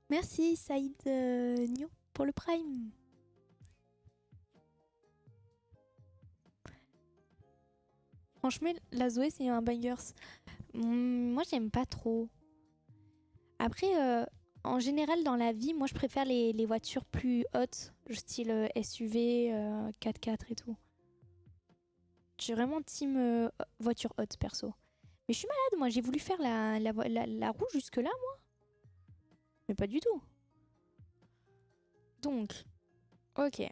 Merci Saïd Nio pour le Prime. Franchement, la Zoé, c'est un bangers. Moi, j'aime pas trop. Après, en général, dans la vie, moi, je préfère les voitures plus hautes, style SUV, 4x4 et tout. Je suis vraiment team voiture haute, perso. Mais je suis malade, moi. J'ai voulu faire la roue jusque-là, moi. Mais pas du tout. Donc, ok.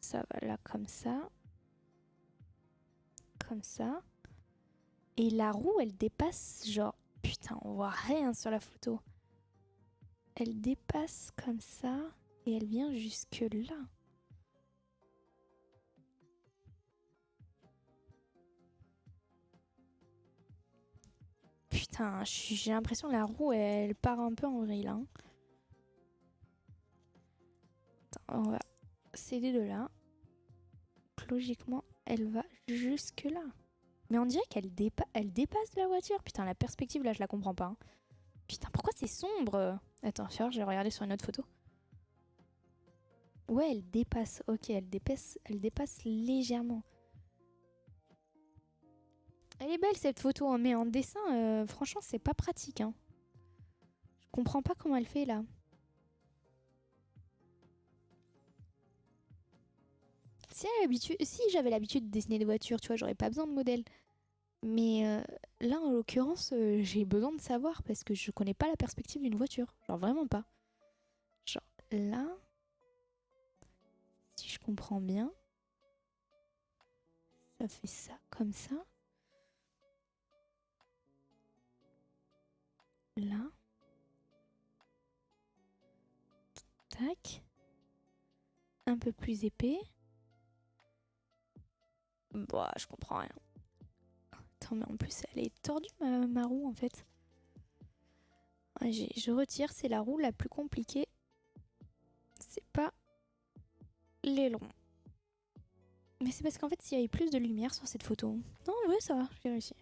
Ça va là comme ça. Comme ça. Et la roue, elle dépasse genre... Putain, on voit rien sur la photo. Elle dépasse comme ça et elle vient jusque là. Putain, j'ai l'impression que la roue, elle part un peu en vrille là. Attends, on va céder de là. Donc, logiquement, elle va jusque là. Mais on dirait qu'elle dépasse la voiture. Putain, la perspective là, je la comprends pas. Hein. Putain, pourquoi c'est sombre? Attends, je vais regarder sur une autre photo. Ouais, elle dépasse. Ok, elle dépasse légèrement. Elle est belle cette photo, hein, mais en dessin, franchement, c'est pas pratique. Hein. Je comprends pas comment elle fait là. Si j'avais l'habitude de dessiner des voitures, tu vois, j'aurais pas besoin de modèle. Mais là, en l'occurrence, j'ai besoin de savoir parce que je connais pas la perspective d'une voiture. Genre vraiment pas. Genre là, si je comprends bien, ça fait ça comme ça. Là. Tac. Un peu plus épais. Bah, je comprends rien. Attends, mais en plus, elle est tordue, ma roue, en fait. Ouais, je retire, c'est la roue la plus compliquée. C'est pas l'aileron. Mais c'est parce qu'en fait, s'il y avait plus de lumière sur cette photo... Non, en vrai, ça va, j'ai réussi.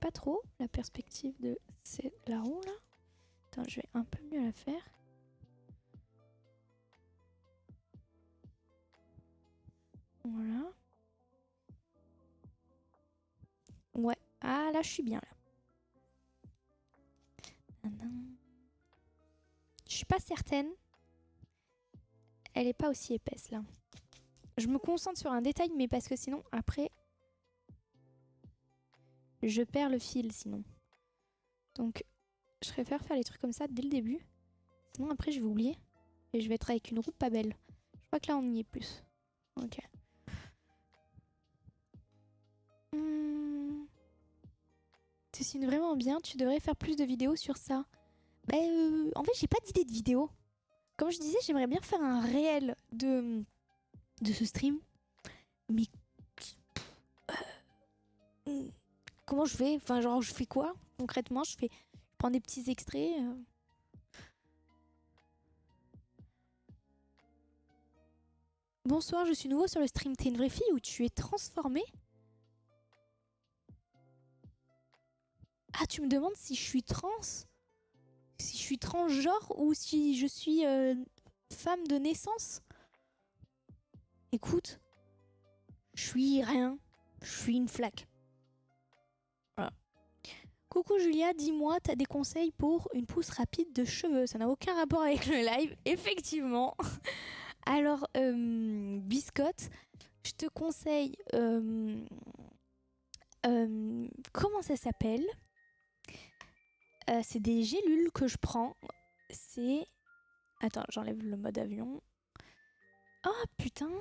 Pas trop, la perspective de la roue, là. Attends, je vais un peu mieux la faire. Voilà. Ouais. Ah, là, je suis bien, là. Je suis pas certaine. Elle est pas aussi épaisse, là. Je me concentre sur un détail, mais parce que sinon, après... Je perds le fil, sinon. Donc, je préfère faire les trucs comme ça dès le début. Sinon, après, je vais oublier. Et je vais être avec une roue pas belle. Je crois que là, on y est plus. Ok. Tu dessines vraiment bien. Tu devrais faire plus de vidéos sur ça. Bah, en fait, j'ai pas d'idée de vidéo. Comme je disais, j'aimerais bien faire un réel de ce stream. Mais... comment je fais? Enfin, genre, je fais quoi? Concrètement, je prends des petits extraits. Bonsoir, je suis nouveau sur le stream. T'es une vraie fille ou tu es transformée? Ah, tu me demandes si je suis trans? Si je suis transgenre ou si je suis femme de naissance? Écoute, je suis rien. Je suis une flaque. Voilà. Coucou Julia, dis-moi, t'as des conseils pour une pousse rapide de cheveux? Ça n'a aucun rapport avec le live, effectivement. Alors, Biscotte, je te conseille... comment ça s'appelle? C'est des gélules que je prends. C'est... Attends, j'enlève le mode avion. Oh putain!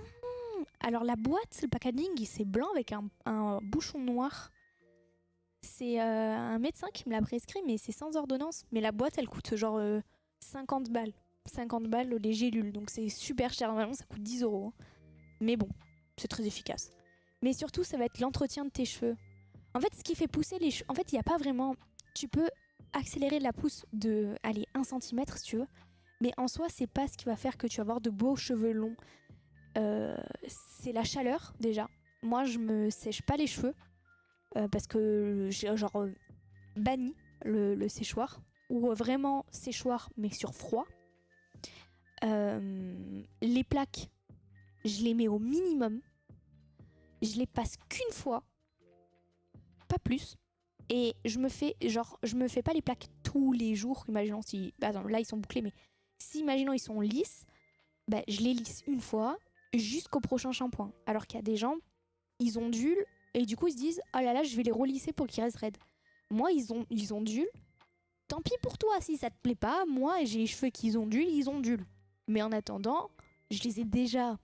Alors la boîte, le packaging, c'est blanc avec un bouchon noir. C'est un médecin qui me l'a prescrit, mais c'est sans ordonnance. Mais la boîte, elle coûte genre 50 balles. 50 balles les gélules, donc c'est super cher. Normalement, ça coûte 10 euros. Mais bon, c'est très efficace. Mais surtout, ça va être l'entretien de tes cheveux. En fait, ce qui fait pousser les cheveux... En fait, il n'y a pas vraiment... Tu peux accélérer la pousse de, allez, 1 cm si tu veux. Mais en soi, c'est pas ce qui va faire que tu vas avoir de beaux cheveux longs. C'est la chaleur, déjà. Moi, je me sèche pas les cheveux. Parce que j'ai genre banni le séchoir. Ou vraiment séchoir, mais sur froid. Les plaques, je les mets au minimum. Je les passe qu'une fois. Pas plus. Et je me fais pas les plaques tous les jours. Imaginons si... Attends, là, ils sont bouclés, mais si, imaginons, ils sont lisses, bah, je les lisse une fois jusqu'au prochain shampoing. Alors qu'il y a des gens, ils ondulent et du coup, ils se disent « Oh là là, je vais les relisser pour qu'ils restent raides. » Moi, ils ondulent Tant pis pour toi si ça te plaît pas. Moi, j'ai les cheveux qui ondulent, ils ondulent. Mais en attendant, j'ai déjà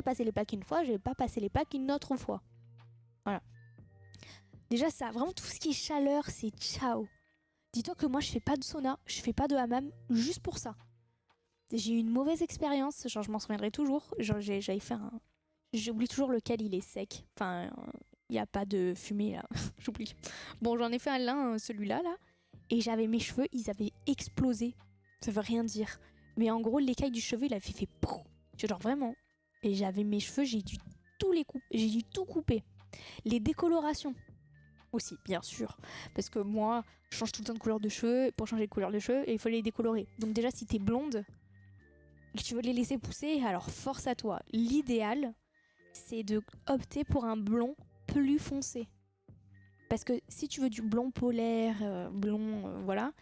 passé les plaques une fois, je vais pas passer les plaques une autre fois. Voilà. Déjà ça, vraiment tout ce qui est chaleur, c'est ciao. Dis-toi que moi je fais pas de sauna, je fais pas de hammam juste pour ça. J'ai eu une mauvaise expérience, genre je m'en souviendrai toujours. Genre j'avais fait un... J'oublie toujours lequel il est sec. Enfin, il n'y a pas de fumée là, j'oublie. Bon, j'en ai fait un lin, celui-là là. Et j'avais mes cheveux, ils avaient explosé. Ça veut rien dire. Mais en gros, l'écaille du cheveu, il avait fait pouf. Genre vraiment. Et j'avais mes cheveux, j'ai dû tout couper. Les décolorations aussi, bien sûr. Parce que moi, je change tout le temps de couleur de cheveux. Pour changer de couleur de cheveux, et il faut les décolorer. Donc déjà, si t'es blonde, et que tu veux les laisser pousser, alors force à toi. L'idéal, c'est de opter pour un blond plus foncé. Parce que si tu veux du blond polaire, voilà,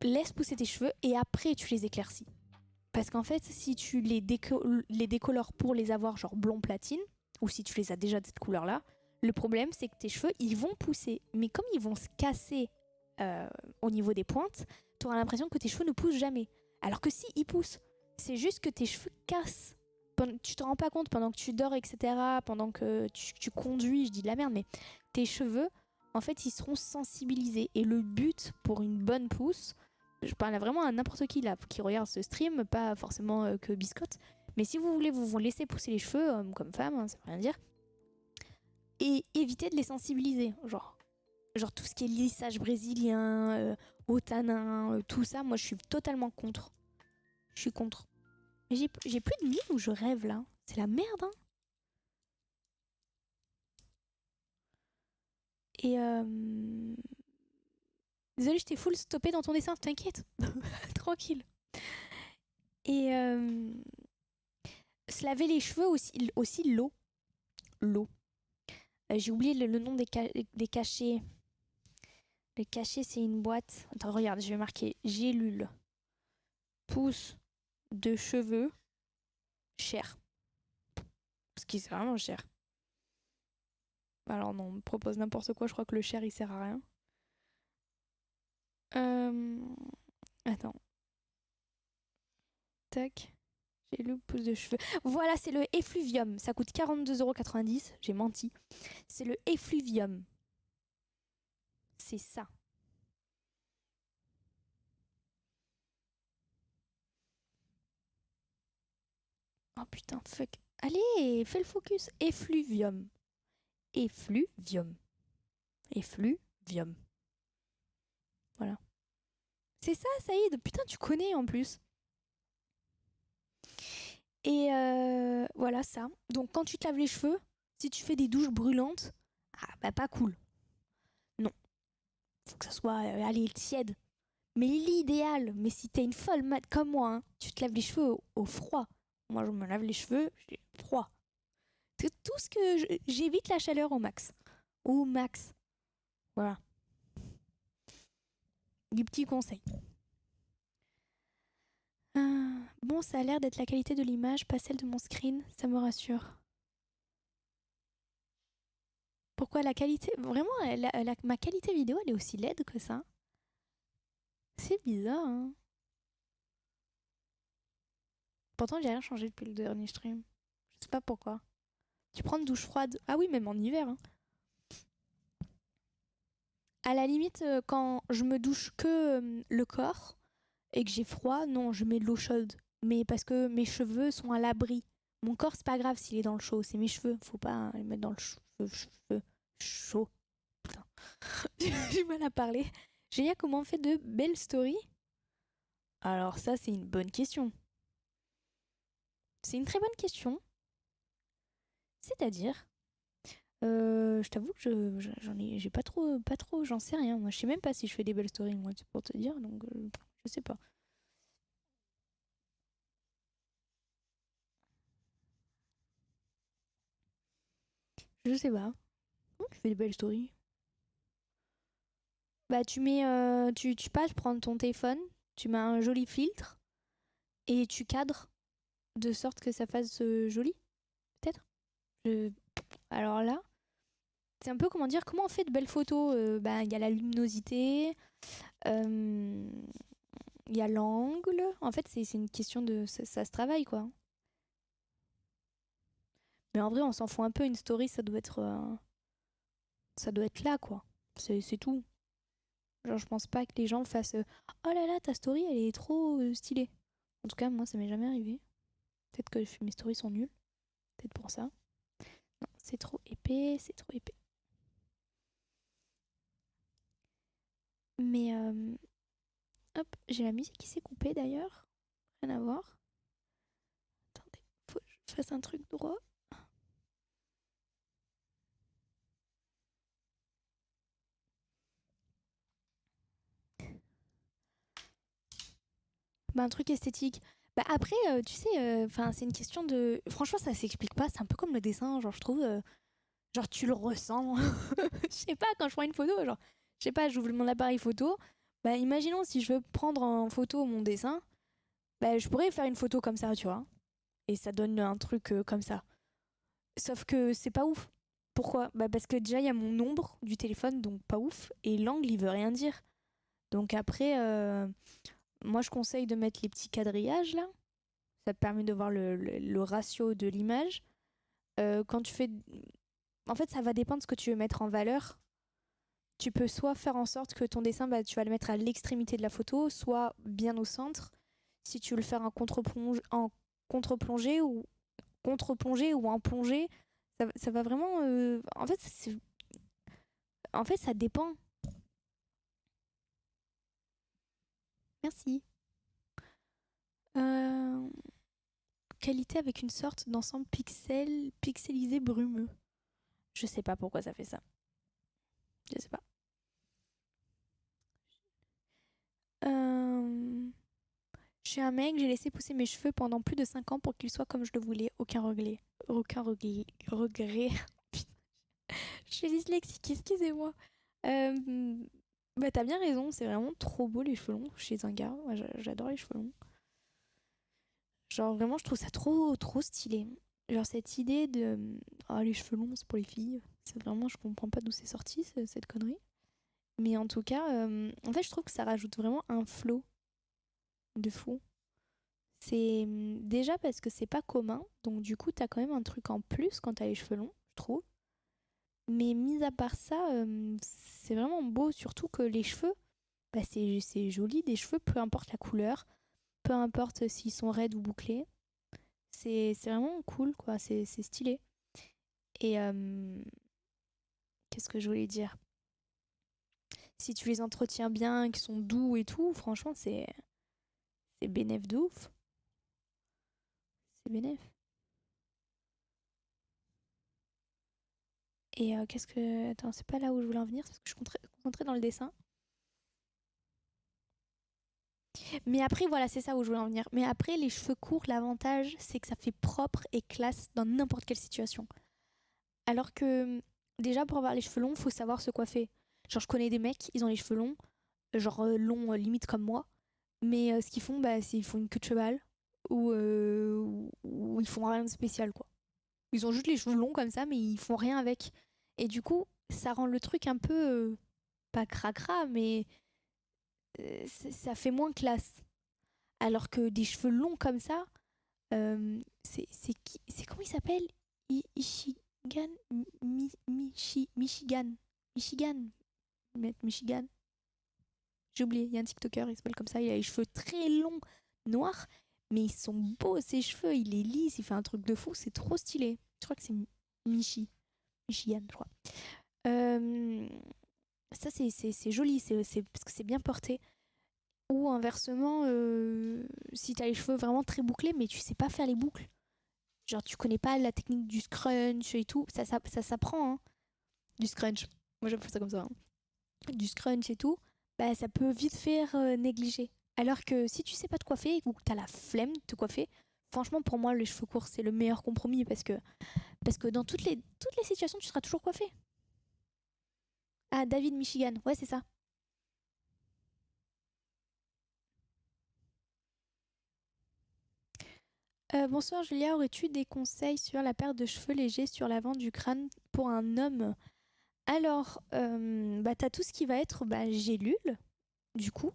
laisse pousser tes cheveux et après tu les éclaircis. Parce qu'en fait, si tu les décolores pour les avoir genre blond platine, ou si tu les as déjà de cette couleur-là, le problème c'est que tes cheveux, ils vont pousser. Mais comme ils vont se casser au niveau des pointes, tu auras l'impression que tes cheveux ne poussent jamais. Alors que si, ils poussent. C'est juste que tes cheveux cassent. Tu te rends pas compte pendant que tu dors, etc., pendant que tu conduis, je dis de la merde, mais tes cheveux, en fait, ils seront sensibilisés. Et le but pour une bonne pousse, je parle vraiment à n'importe qui là, qui regarde ce stream, pas forcément que Biscotte, mais si vous voulez vous laisser pousser les cheveux, homme comme femme, hein, ça veut rien dire, et évitez de les sensibiliser. Genre tout ce qui est lissage brésilien, au tanin, tout ça, moi je suis totalement contre. Je suis contre. Mais j'ai plus de mine où je rêve là. C'est la merde, hein. Et désolée, je t'ai full stoppé dans ton dessin, t'inquiète. Tranquille. Et se laver les cheveux aussi l'eau. L'eau. J'ai oublié le nom des cachets. Les cachets, c'est une boîte. Attends, regarde, je vais marquer gélule. Pousse de cheveux. Cher. Parce que c'est vraiment cher. Alors non, on me propose n'importe quoi, je crois que le cher il sert à rien. Attends. Tac. J'ai le pouce de cheveux. Voilà, c'est le effluvium. Ça coûte 42,90 €. J'ai menti. C'est le effluvium. C'est ça. Oh putain, fuck. Allez, fais le focus. Effluvium. Effluvium. Effluvium. Voilà. C'est ça, Saïd. Putain, tu connais en plus. Et voilà ça. Donc quand tu te laves les cheveux, si tu fais des douches brûlantes, ah bah pas cool. Non. Faut que ça soit, allez, tiède. Mais l'idéal, mais si t'es une folle mat comme moi, hein, tu te laves les cheveux au froid. Moi, je me lave les cheveux, j'ai froid. Tout ce que j'évite la chaleur au max. Au max. Voilà. Du petit conseil. Bon, ça a l'air d'être la qualité de l'image, pas celle de mon screen. Ça me rassure. Pourquoi la qualité... Vraiment, ma qualité vidéo, elle est aussi laide que ça. C'est bizarre, hein. Pourtant, j'ai rien changé depuis le dernier stream. Je sais pas pourquoi. Tu prends une douche froide. Ah oui, même en hiver, hein. À la limite, quand je me douche que le corps et que j'ai froid, non, je mets de l'eau chaude. Mais parce que mes cheveux sont à l'abri. Mon corps, c'est pas grave s'il est dans le chaud. C'est mes cheveux. Faut pas les mettre dans le cheveux chaud. Putain. J'ai du mal à parler. Génia, comment on fait de belles stories? Alors ça, c'est une bonne question. C'est une très bonne question. C'est-à-dire, je t'avoue que j'ai pas trop, j'en sais rien. Moi, je sais même pas si je fais des belles stories, moi, c'est pour te dire, donc je sais pas. Je sais pas. Tu fais des belles stories. Bah, tu mets, tu passes prendre ton téléphone, tu mets un joli filtre et tu cadres de sorte que ça fasse joli, peut-être. Je- Alors là, c'est un peu comment dire, comment on fait de belles photos. Bah, il y a la luminosité, Euh, Il y a l'angle. En fait, c'est une question de... Ça se travaille, quoi. Mais en vrai, on s'en fout un peu. Une story, ça doit être là, quoi. C'est tout. Genre, je pense pas que les gens fassent oh là là, ta story, elle est trop stylée. En tout cas, moi, ça m'est jamais arrivé. Peut-être que mes stories sont nulles. Peut-être pour ça. Non, c'est trop épais, c'est trop épais. Mais, hop, j'ai la musique qui s'est coupée d'ailleurs. Rien à voir. Attendez, faut que je fasse un truc droit. Bah, un truc esthétique. Bah après, tu sais, enfin c'est une question de... Franchement, ça s'explique pas. C'est un peu comme le dessin, genre je trouve... genre tu le ressens. Je sais pas, quand je prends une photo, genre... Je sais pas, j'ouvre mon appareil photo. Bah imaginons si je veux prendre en photo mon dessin, bah je pourrais faire une photo comme ça, tu vois. Et ça donne un truc comme ça. Sauf que c'est pas ouf. Pourquoi? Bah parce que déjà il y a mon ombre du téléphone, donc pas ouf. Et l'angle, il veut rien dire. Donc après, moi je conseille de mettre les petits quadrillages là. Ça te permet de voir le ratio de l'image. Quand tu fais... En fait, ça va dépendre de ce que tu veux mettre en valeur. Tu peux soit faire en sorte que ton dessin, bah, tu vas le mettre à l'extrémité de la photo, soit bien au centre. Si tu veux le faire en contre-plongée ou en plongée, ça va vraiment... En fait, ça dépend. Merci. Euh, Qualité avec une sorte d'ensemble pixelisé brumeux. Je sais pas pourquoi ça fait ça. Je sais pas. Euh, Je suis un mec, j'ai laissé pousser mes cheveux pendant plus de 5 ans pour qu'ils soient comme je le voulais. Aucun regret. Aucun regret. Je suis dyslexique, excusez-moi. Euh, Bah t'as bien raison, c'est vraiment trop beau les cheveux longs chez un gars. Moi j'adore les cheveux longs. Genre vraiment je trouve ça trop stylé. Genre cette idée de ah les cheveux longs c'est pour les filles. C'est vraiment je comprends pas d'où c'est sorti cette connerie. Mais en tout cas, en fait je trouve que ça rajoute vraiment un flow de fou. C'est déjà parce que c'est pas commun, donc du coup t'as quand même un truc en plus quand t'as les cheveux longs, je trouve. Mais mis à part ça, c'est vraiment beau, surtout que les cheveux, bah c'est joli des cheveux, peu importe la couleur, peu importe s'ils sont raides ou bouclés. C'est vraiment cool, quoi, c'est stylé. Et qu'est-ce que je voulais dire? Si tu les entretiens bien, qu'ils sont doux et tout, franchement, c'est bénef de ouf. C'est bénef. Et qu'est-ce que... Attends, c'est pas là où je voulais en venir, parce que je suis concentrée dans le dessin. Mais après, voilà, c'est ça où je voulais en venir. Mais après, les cheveux courts, l'avantage, c'est que ça fait propre et classe dans n'importe quelle situation. Alors que, déjà, pour avoir les cheveux longs, faut savoir se coiffer. Genre, je connais des mecs, ils ont les cheveux longs, genre longs, limite comme moi. Mais ce qu'ils font, bah, c'est ils font une queue de cheval ou ils font rien de spécial, quoi. Ils ont juste les cheveux longs comme ça, mais ils font rien avec. Et du coup, ça rend le truc un peu, pas cracra, mais ça fait moins classe. Alors que des cheveux longs comme ça, c'est qui c'est comment il s'appelle? Michigan Michigan Michigan Michigan. J'ai oublié, il y a un TikToker, il s'appelle comme ça, il a les cheveux très longs, noirs, mais ils sont beaux ses cheveux, il est lisse, il fait un truc de fou, c'est trop stylé. Je crois que c'est Michigan, je crois. Euh, Ça c'est joli, parce que c'est bien porté. Ou inversement, si t'as les cheveux vraiment très bouclés, mais tu sais pas faire les boucles. Genre, tu connais pas la technique du scrunch et tout. Ça s'apprend, hein. Du scrunch. Moi, j'appelle ça comme ça, hein. Du scrunch et tout. Bah, ça peut vite faire négliger. Alors que si tu sais pas te coiffer ou que t'as la flemme de te coiffer, franchement, pour moi, les cheveux courts, c'est le meilleur compromis parce que dans toutes les situations, tu seras toujours coiffé. Ah, David Michigan. Ouais, c'est ça. Bonsoir Julia, aurais-tu des conseils sur la perte de cheveux légers sur l'avant du crâne pour un homme? Alors, bah, t'as tout ce qui va être bah, gélule. du coup,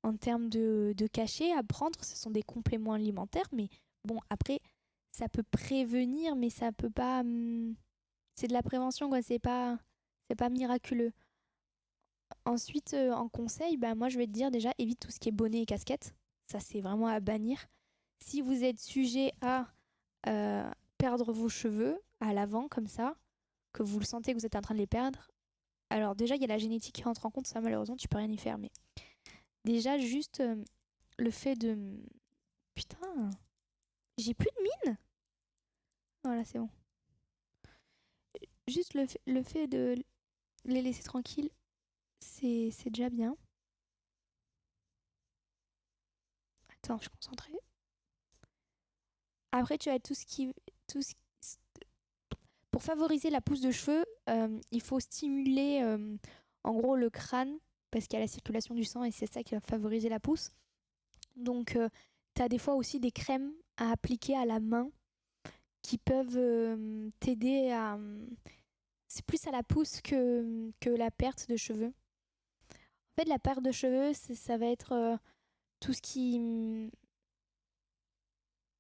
en termes de cachet à prendre. Ce sont des compléments alimentaires, mais bon, après, ça peut prévenir, mais ça peut pas. C'est de la prévention, quoi. C'est pas miraculeux. Ensuite, en conseil, bah, moi, je vais te dire déjà, évite tout ce qui est bonnet et casquette. Ça, c'est vraiment à bannir. Si vous êtes sujet à perdre vos cheveux à l'avant, comme ça, que vous le sentez que vous êtes en train de les perdre, alors déjà, il y a la génétique qui entre en compte, ça, malheureusement, tu peux rien y faire, mais déjà, juste le fait de. Putain, j'ai plus de mine. Voilà, c'est bon. Juste le fait de les laisser tranquilles, c'est déjà bien. Attends, je suis concentrée. Après, tu as tout ce qui. Tout ce- Pour favoriser la pousse de cheveux, il faut stimuler en gros le crâne parce qu'il y a la circulation du sang et c'est ça qui va favoriser la pousse. Donc, tu as des fois aussi des crèmes à appliquer à la main qui peuvent t'aider à. C'est plus à la pousse que la perte de cheveux. En fait, la perte de cheveux, ça va être tout ce qui.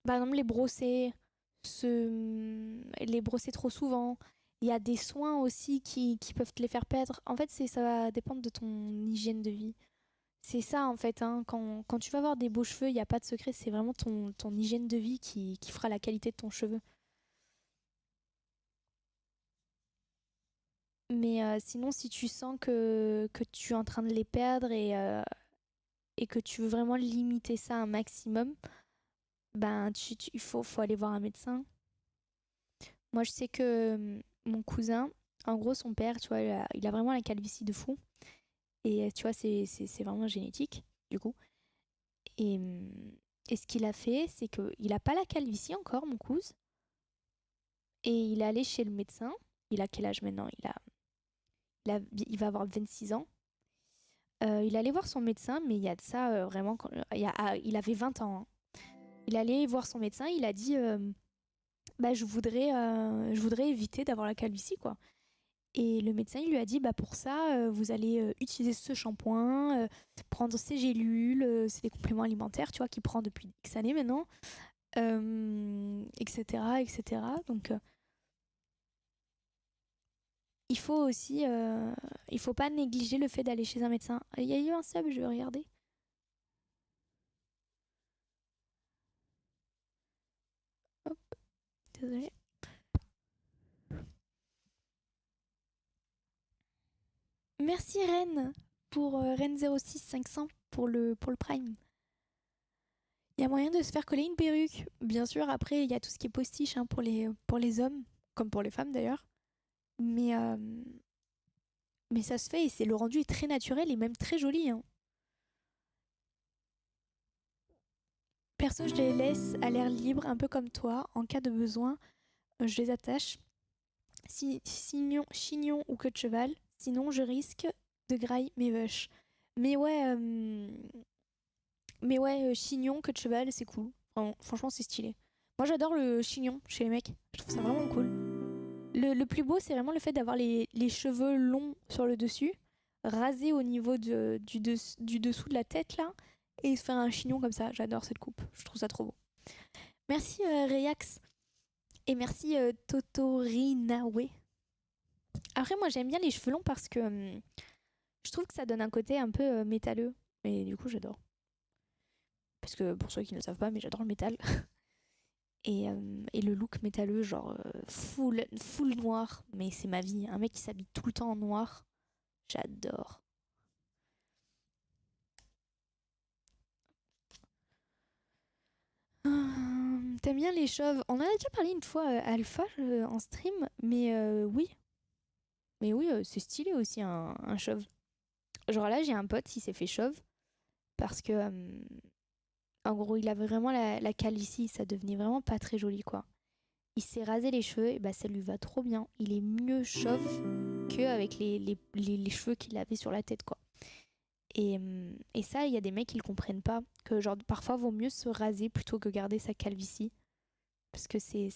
Par exemple, les brosser trop souvent. Il y a des soins aussi qui peuvent te les faire perdre. En fait, ça va dépendre de ton hygiène de vie. C'est ça, en fait. Hein. Quand tu vas avoir des beaux cheveux, il n'y a pas de secret. C'est vraiment ton hygiène de vie qui fera la qualité de ton cheveu. Mais sinon, si tu sens que tu es en train de les perdre et que tu veux vraiment limiter ça un maximum, ben, il faut aller voir un médecin. Moi, je sais que mon cousin, en gros, son père, tu vois, il a vraiment la calvitie de fou. Et tu vois, c'est vraiment génétique, du coup. Et, et ce qu'il a fait, c'est qu'il n'a pas la calvitie encore, mon cousin. Et il est allé chez le médecin. Il a quel âge maintenant? Il va avoir 26 ans. Il allait voir son médecin, mais il y a de ça vraiment. Il avait 20 ans. Hein. Il allait voir son médecin, il a dit bah, je voudrais éviter d'avoir la calvitie, quoi. Et le médecin, il lui a dit, bah pour ça, vous allez utiliser ce shampoing, prendre ces gélules, c'est des compléments alimentaires, tu vois, qu'il prend depuis X années maintenant, etc., etc. Donc, il faut aussi, il faut pas négliger le fait d'aller chez un médecin. Il y a eu un sub, je vais regarder. Hop, désolé. Merci Ren pour Ren06 500 pour le Prime. Il y a moyen de se faire coller une perruque. Bien sûr, après, il y a tout ce qui est postiche hein, pour les hommes, comme pour les femmes d'ailleurs. Mais, euh, mais ça se fait et le rendu est très naturel et même très joli. Hein. Perso, je les laisse à l'air libre, un peu comme toi. En cas de besoin, je les attache. Chignon ou queue de cheval. Sinon, je risque de grailler mes vaches. Mais ouais, chignon, queue de cheval, c'est cool. Franchement, c'est stylé. Moi, j'adore le chignon chez les mecs. Je trouve ça vraiment cool. Le plus beau, c'est vraiment le fait d'avoir les cheveux longs sur le dessus, rasés au niveau du dessous de la tête, là, et se faire un chignon comme ça. J'adore cette coupe. Je trouve ça trop beau. Merci, Reyax. Et merci, Totorinawe. Après, moi, j'aime bien les cheveux longs parce que je trouve que ça donne un côté un peu métalleux. Et du coup, j'adore. Parce que pour ceux qui ne le savent pas, mais j'adore le métal. Et le look métalleux, genre full noir, mais c'est ma vie. Un mec qui s'habille tout le temps en noir, j'adore. T'aimes bien les chauves? On en a déjà parlé une fois, Alpha, en stream, mais oui. Mais oui, c'est stylé aussi un chauve. Genre là, j'ai un pote, il s'est fait chauve parce que, en gros, il avait vraiment la calvitie, ça devenait vraiment pas très joli, quoi. Il s'est rasé les cheveux, et bah ça lui va trop bien. Il est mieux chauve qu'avec les cheveux qu'il avait sur la tête, quoi. Et ça, il y a des mecs qui le comprennent pas. Que genre, parfois, vaut mieux se raser plutôt que garder sa calvitie. Parce que c'est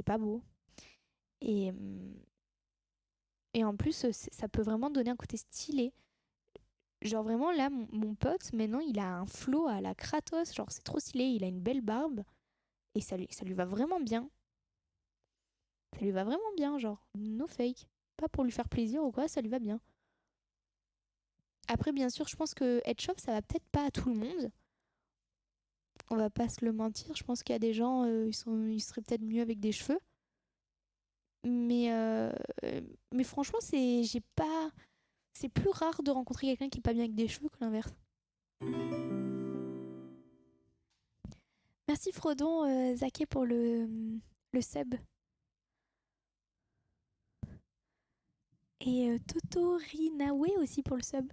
pas beau. Et, et en plus, ça peut vraiment donner un côté stylé. Genre vraiment là, mon pote, maintenant, il a un flow à la Kratos. Genre c'est trop stylé, il a une belle barbe. Et ça lui va vraiment bien. Ça lui va vraiment bien, genre. No fake. Pas pour lui faire plaisir ou quoi, ça lui va bien. Après, bien sûr, je pense que être chauve, ça va peut-être pas à tout le monde. On va pas se le mentir. Je pense qu'il y a des gens, ils seraient peut-être mieux avec des cheveux. Mais, euh, mais franchement, c'est plus rare de rencontrer quelqu'un qui est pas bien avec des cheveux que l'inverse. Merci Frodon, Zaké pour le sub. Et Totorinawe aussi pour le sub.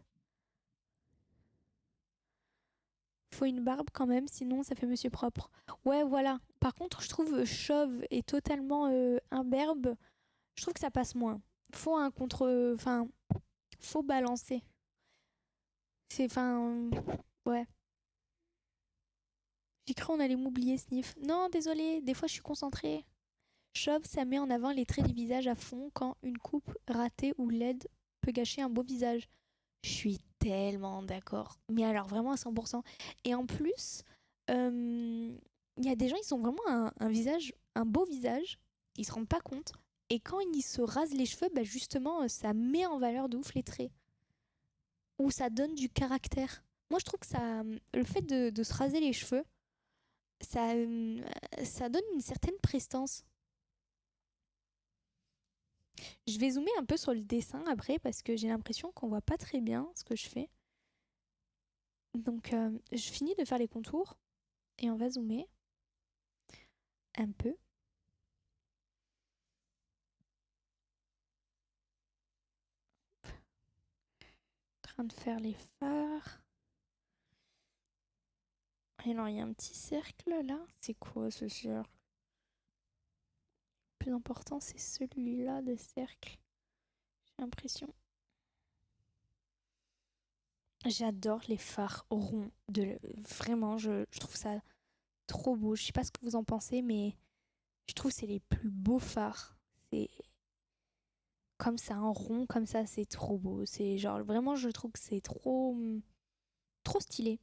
Faut une barbe quand même, sinon ça fait monsieur propre. Ouais, voilà. Par contre, je trouve chauve et totalement imberbe, je trouve que ça passe moins. Faut un contre. Enfin, faut balancer. C'est. Enfin. Ouais. J'ai cru on allait m'oublier, Sniff. Non, désolé, des fois je suis concentrée. Chauve, ça met en avant les traits du visage à fond quand une coupe ratée ou laide peut gâcher un beau visage. Je suis tellement d'accord. Mais alors vraiment à 100%. Et en plus, il y a des gens, ils ont vraiment un visage, un beau visage. Ils se rendent pas compte. Et quand ils se rasent les cheveux, bah justement, ça met en valeur de ouf les traits. Ou ça donne du caractère. Moi, je trouve que ça, le fait de se raser les cheveux, ça, ça donne une certaine prestance. Je vais zoomer un peu sur le dessin après parce que j'ai l'impression qu'on voit pas très bien ce que je fais. Donc, je finis de faire les contours et on va zoomer un peu. En train de faire les fards. Et alors, il y a un petit cercle là. C'est quoi ce cercle? Le plus important, c'est celui-là de cercle. J'ai l'impression. J'adore les fards ronds. Vraiment, je trouve ça trop beau. Je sais pas ce que vous en pensez, mais je trouve que c'est les plus beaux fards. C'est comme ça, un rond comme ça, c'est trop beau. C'est genre, vraiment, je trouve que c'est trop stylé.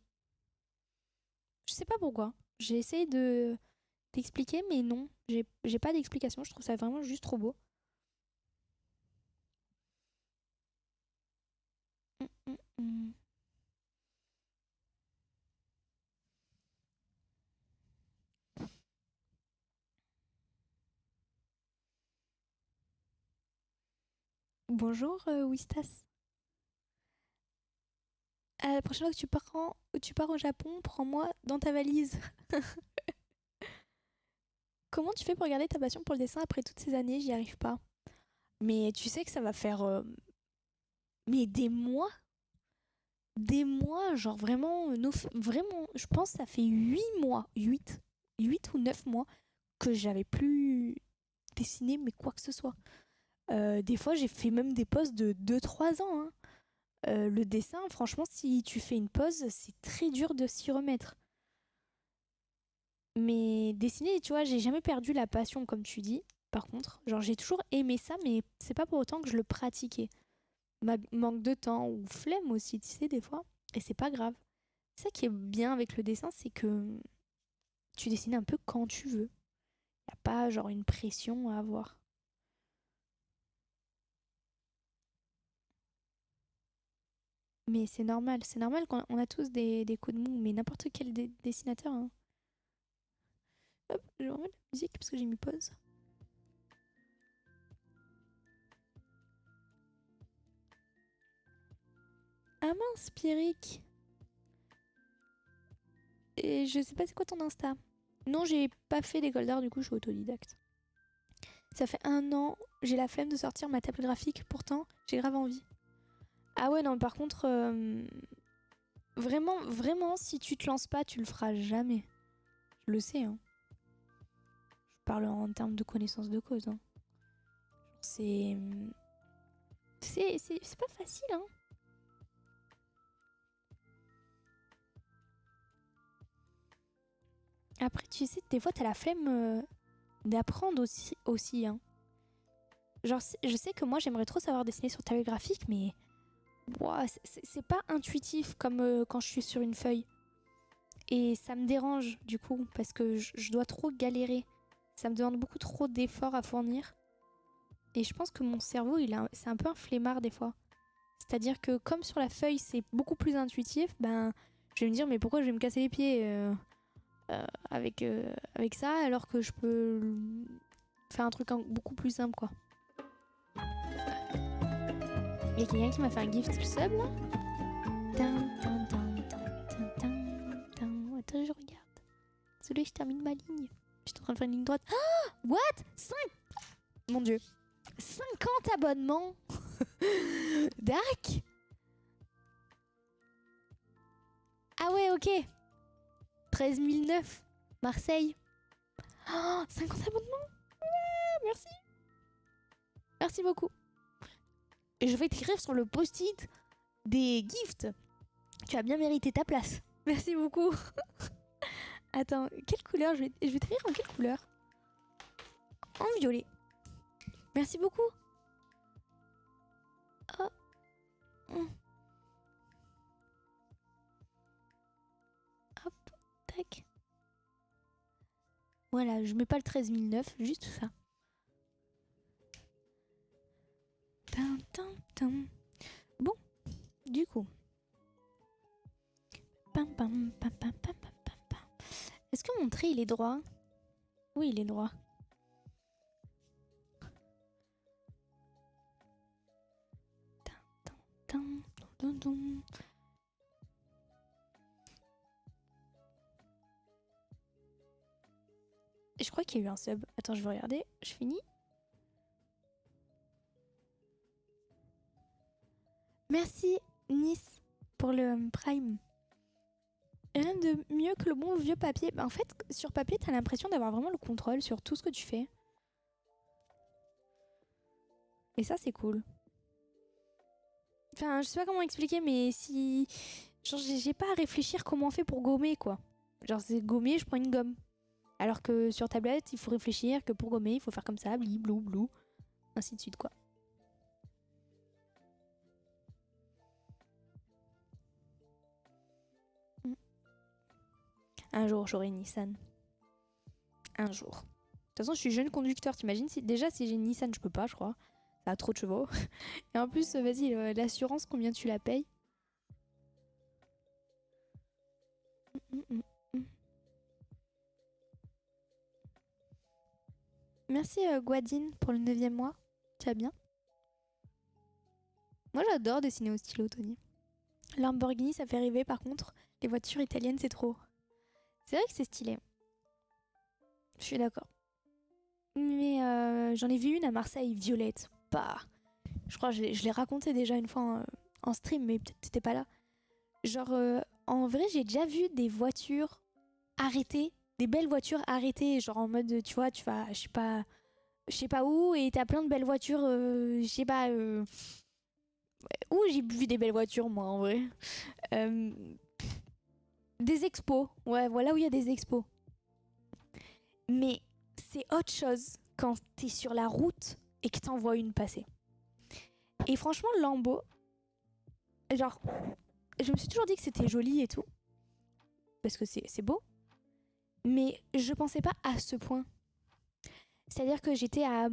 Je sais pas pourquoi. J'ai essayé d'expliquer, mais non, j'ai pas d'explication. Je trouve ça vraiment juste trop beau. Hum, hum, hum. Bonjour, Wistas. La prochaine fois que tu pars au Japon, prends-moi dans ta valise. Comment tu fais pour garder ta passion pour le dessin après toutes ces années? J'y arrive pas. Mais tu sais que ça va faire mais des mois, genre vraiment, vraiment, je pense que ça fait 8 mois, 8 ou 9 mois que j'avais plus dessiné, mais quoi que ce soit. Des fois, j'ai fait même des pauses de 2 3 ans, hein. Le dessin, franchement, si tu fais une pause, c'est très dur de s'y remettre. Mais dessiner, tu vois, j'ai jamais perdu la passion, comme tu dis. Par contre, genre, j'ai toujours aimé ça, mais c'est pas pour autant que je le pratiquais. Manque de temps ou flemme aussi, tu sais, des fois. Et c'est pas grave. Ça qui est bien avec le dessin, c'est que tu dessines un peu quand tu veux. Y a pas genre une pression à avoir. Mais c'est normal qu'on on a tous des coups de mou, mais n'importe quel dessinateur, hein. Hop, je vais remettre la musique parce que j'ai mis pause. Ah mince, Pierrick. Et je sais pas c'est quoi ton Insta. Non, j'ai pas fait d'école d'art, du coup je suis autodidacte. Ça fait 1 an, j'ai la flemme de sortir ma table graphique, pourtant j'ai grave envie. Ah ouais, non, par contre, vraiment, vraiment, si tu te lances pas, tu le feras jamais. Je le sais, hein. Je parle en termes de connaissance de cause, hein. C'est. C'est pas facile, hein. Après, tu sais, des fois, t'as la flemme d'apprendre aussi, hein. Genre, je sais que moi, j'aimerais trop savoir dessiner sur tablette graphique, mais ouah, c'est pas intuitif comme quand je suis sur une feuille. Et ça me dérange du coup parce que je dois trop galérer. Ça me demande beaucoup trop d'efforts à fournir. Et je pense que mon cerveau, c'est un peu un flemmard des fois. C'est-à-dire que comme sur la feuille, c'est beaucoup plus intuitif, ben, je vais me dire mais pourquoi je vais me casser les pieds avec ça alors que je peux faire un truc beaucoup plus simple quoi. Il y a quelqu'un qui m'a fait un gift sub là. Attends, je regarde. Désolé, je termine ma ligne. Je suis en train de faire une ligne droite. Ah, what 5 Mon dieu. 50 abonnements. Dac. Ah ouais, ok. 13 009. Marseille. Oh, 50 abonnements. Ouais, merci. Merci beaucoup. Et je vais t'écrire sur le post-it des gifts. Tu as bien mérité ta place. Merci beaucoup. Attends, quelle couleur je vais t'écrire en quelle couleur? En violet. Merci beaucoup. Oh. Hop, tac. Voilà, je mets pas le 13 009, juste ça. Bon, du coup. Est-ce que mon trait il est droit? Oui, il est droit. Je crois qu'il y a eu un sub. Attends, je vais regarder. Je finis. Merci Nice pour le Prime. Rien de mieux que le bon vieux papier. En fait, sur papier, t'as l'impression d'avoir vraiment le contrôle sur tout ce que tu fais. Et ça, c'est cool. Enfin, je sais pas comment expliquer, mais si... Genre, j'ai pas à réfléchir comment on fait pour gommer, quoi. Genre, c'est gommer, je prends une gomme. Alors que sur tablette, il faut réfléchir que pour gommer, il faut faire comme ça, bli, blou, blou. Ainsi de suite, quoi. Un jour, j'aurai une Nissan. Un jour. De toute façon, je suis jeune conducteur, t'imagines si... Déjà, si j'ai une Nissan, je peux pas, je crois. Ça a trop de chevaux. Et en plus, vas-y, l'assurance, combien tu la payes? Merci Guadine pour le 9e mois. Tu vas bien? Moi, j'adore dessiner au stylo, Tony. Lamborghini, ça fait rêver, par contre. Les voitures italiennes, c'est trop. C'est vrai que c'est stylé. Je suis d'accord. Mais j'en ai vu une à Marseille, violette. Bah, je crois que je l'ai raconté déjà une fois en stream, mais peut-être t'étais pas là. Genre, en vrai, j'ai déjà vu des voitures arrêtées, des belles voitures arrêtées, genre en mode, tu vois, tu vas, je sais pas où, et t'as plein de belles voitures, je sais pas, où j'ai vu des belles voitures, moi, en vrai. Euh, des expos, ouais, voilà où il y a des expos. Mais c'est autre chose quand t'es sur la route et que t'en vois une passer. Et franchement, Lambo, genre, je me suis toujours dit que c'était joli et tout, parce que c'est beau, mais je pensais pas à ce point. C'est-à-dire que j'étais à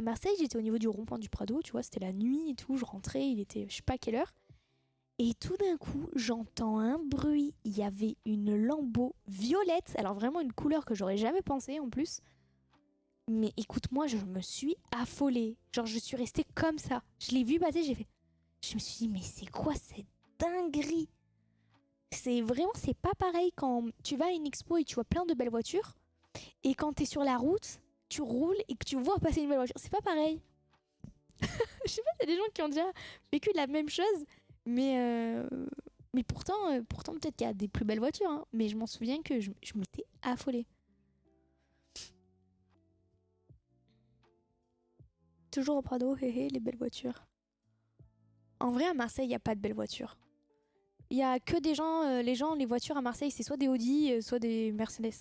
Marseille, j'étais au niveau du rond-point du Prado, tu vois, c'était la nuit et tout, je rentrais, il était je sais pas quelle heure. Et tout d'un coup, j'entends un bruit, il y avait une Lambo violette, alors vraiment une couleur que j'aurais jamais pensé en plus. Mais écoute-moi, je me suis affolée. Genre, je suis restée comme ça. Je l'ai vu passer, je me suis dit, mais c'est quoi cette dinguerie? C'est vraiment, c'est pas pareil quand tu vas à une expo et tu vois plein de belles voitures. Et quand t'es sur la route, tu roules et que tu vois passer une belle voiture. C'est pas pareil. Je sais pas, il y a des gens qui ont déjà vécu la même chose. Mais pourtant peut-être qu'il y a des plus belles voitures. Hein. Mais je m'en souviens que je m'étais affolée. Toujours au Prado, hé, les belles voitures. En vrai, à Marseille, il n'y a pas de belles voitures. Il y a que des gens, les voitures à Marseille, c'est soit des Audi, soit des Mercedes.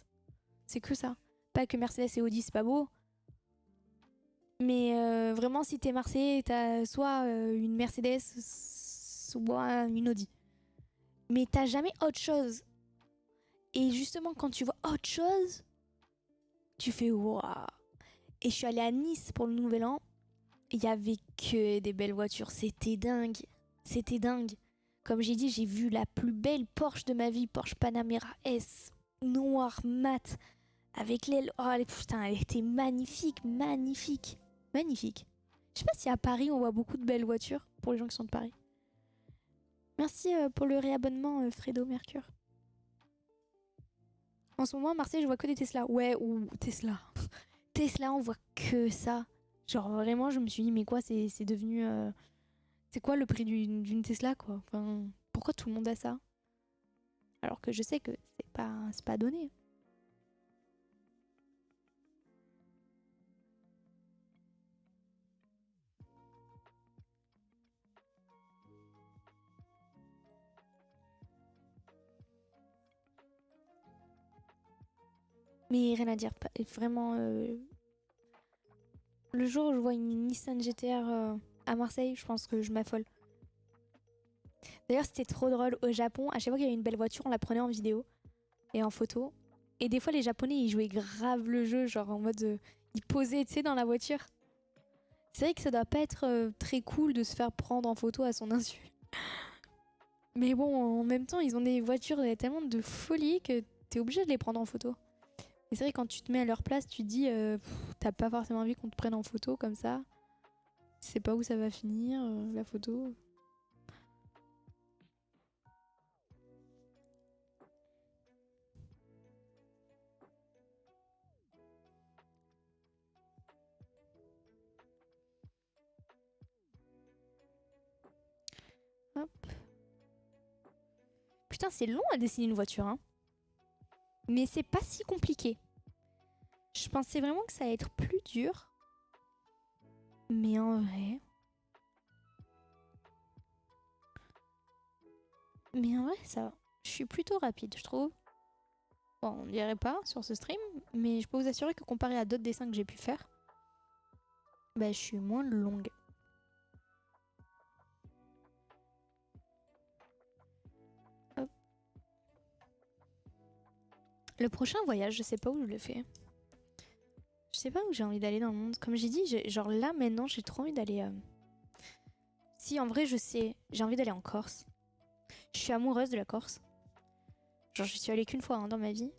C'est que ça. Pas que Mercedes et Audi, c'est pas beau. Mais vraiment, si t'es Marseillais, t'as soit une Mercedes, soit une Audi. Mais t'as jamais autre chose. Et justement, quand tu vois autre chose, tu fais waouh. Et je suis allée à Nice pour le Nouvel An. Il y avait que des belles voitures. C'était dingue. C'était dingue. Comme j'ai dit, j'ai vu la plus belle Porsche de ma vie, Porsche Panamera S, noir mat, avec l'aile. Oh putain, elle était magnifique, magnifique, magnifique. Je sais pas si à Paris on voit beaucoup de belles voitures pour les gens qui sont de Paris. Merci pour le réabonnement, Fredo Mercure. En ce moment à Marseille, je vois que des Tesla. Ouais, ou Tesla. Tesla, on voit que ça. Genre vraiment, je me suis dit, mais quoi, c'est devenu. C'est quoi le prix d'une Tesla, quoi? Enfin, pourquoi tout le monde a ça? Alors que je sais que c'est pas donné. Mais rien à dire. Vraiment, le jour où je vois une Nissan GTR à Marseille, je pense que je m'affole. D'ailleurs, c'était trop drôle. Au Japon, à chaque fois qu'il y avait une belle voiture, on la prenait en vidéo et en photo. Et des fois, les Japonais, ils jouaient grave le jeu, genre en mode. Ils posaient, tu sais, dans la voiture. C'est vrai que ça doit pas être très cool de se faire prendre en photo à son insu. Mais bon, en même temps, ils ont des voitures tellement de folie que t'es obligé de les prendre en photo. Et c'est vrai, quand tu te mets à leur place, tu te dis, t'as pas forcément envie qu'on te prenne en photo comme ça. Tu sais pas où ça va finir, la photo. Hop. Putain, c'est long à dessiner une voiture, hein. Mais c'est pas si compliqué. Je pensais vraiment que ça allait être plus dur. Mais en vrai... ça va. Je suis plutôt rapide, je trouve. Bon, on dirait pas sur ce stream, mais je peux vous assurer que comparé à d'autres dessins que j'ai pu faire, bah, je suis moins longue. Hop. Le prochain voyage, je sais pas où je le fais. Je sais pas où j'ai envie d'aller dans le monde. Comme j'ai dit, genre là maintenant, j'ai trop envie d'aller. Si en vrai, je sais, j'ai envie d'aller en Corse. Je suis amoureuse de la Corse. Genre, je suis allée qu'une fois hein, dans ma vie,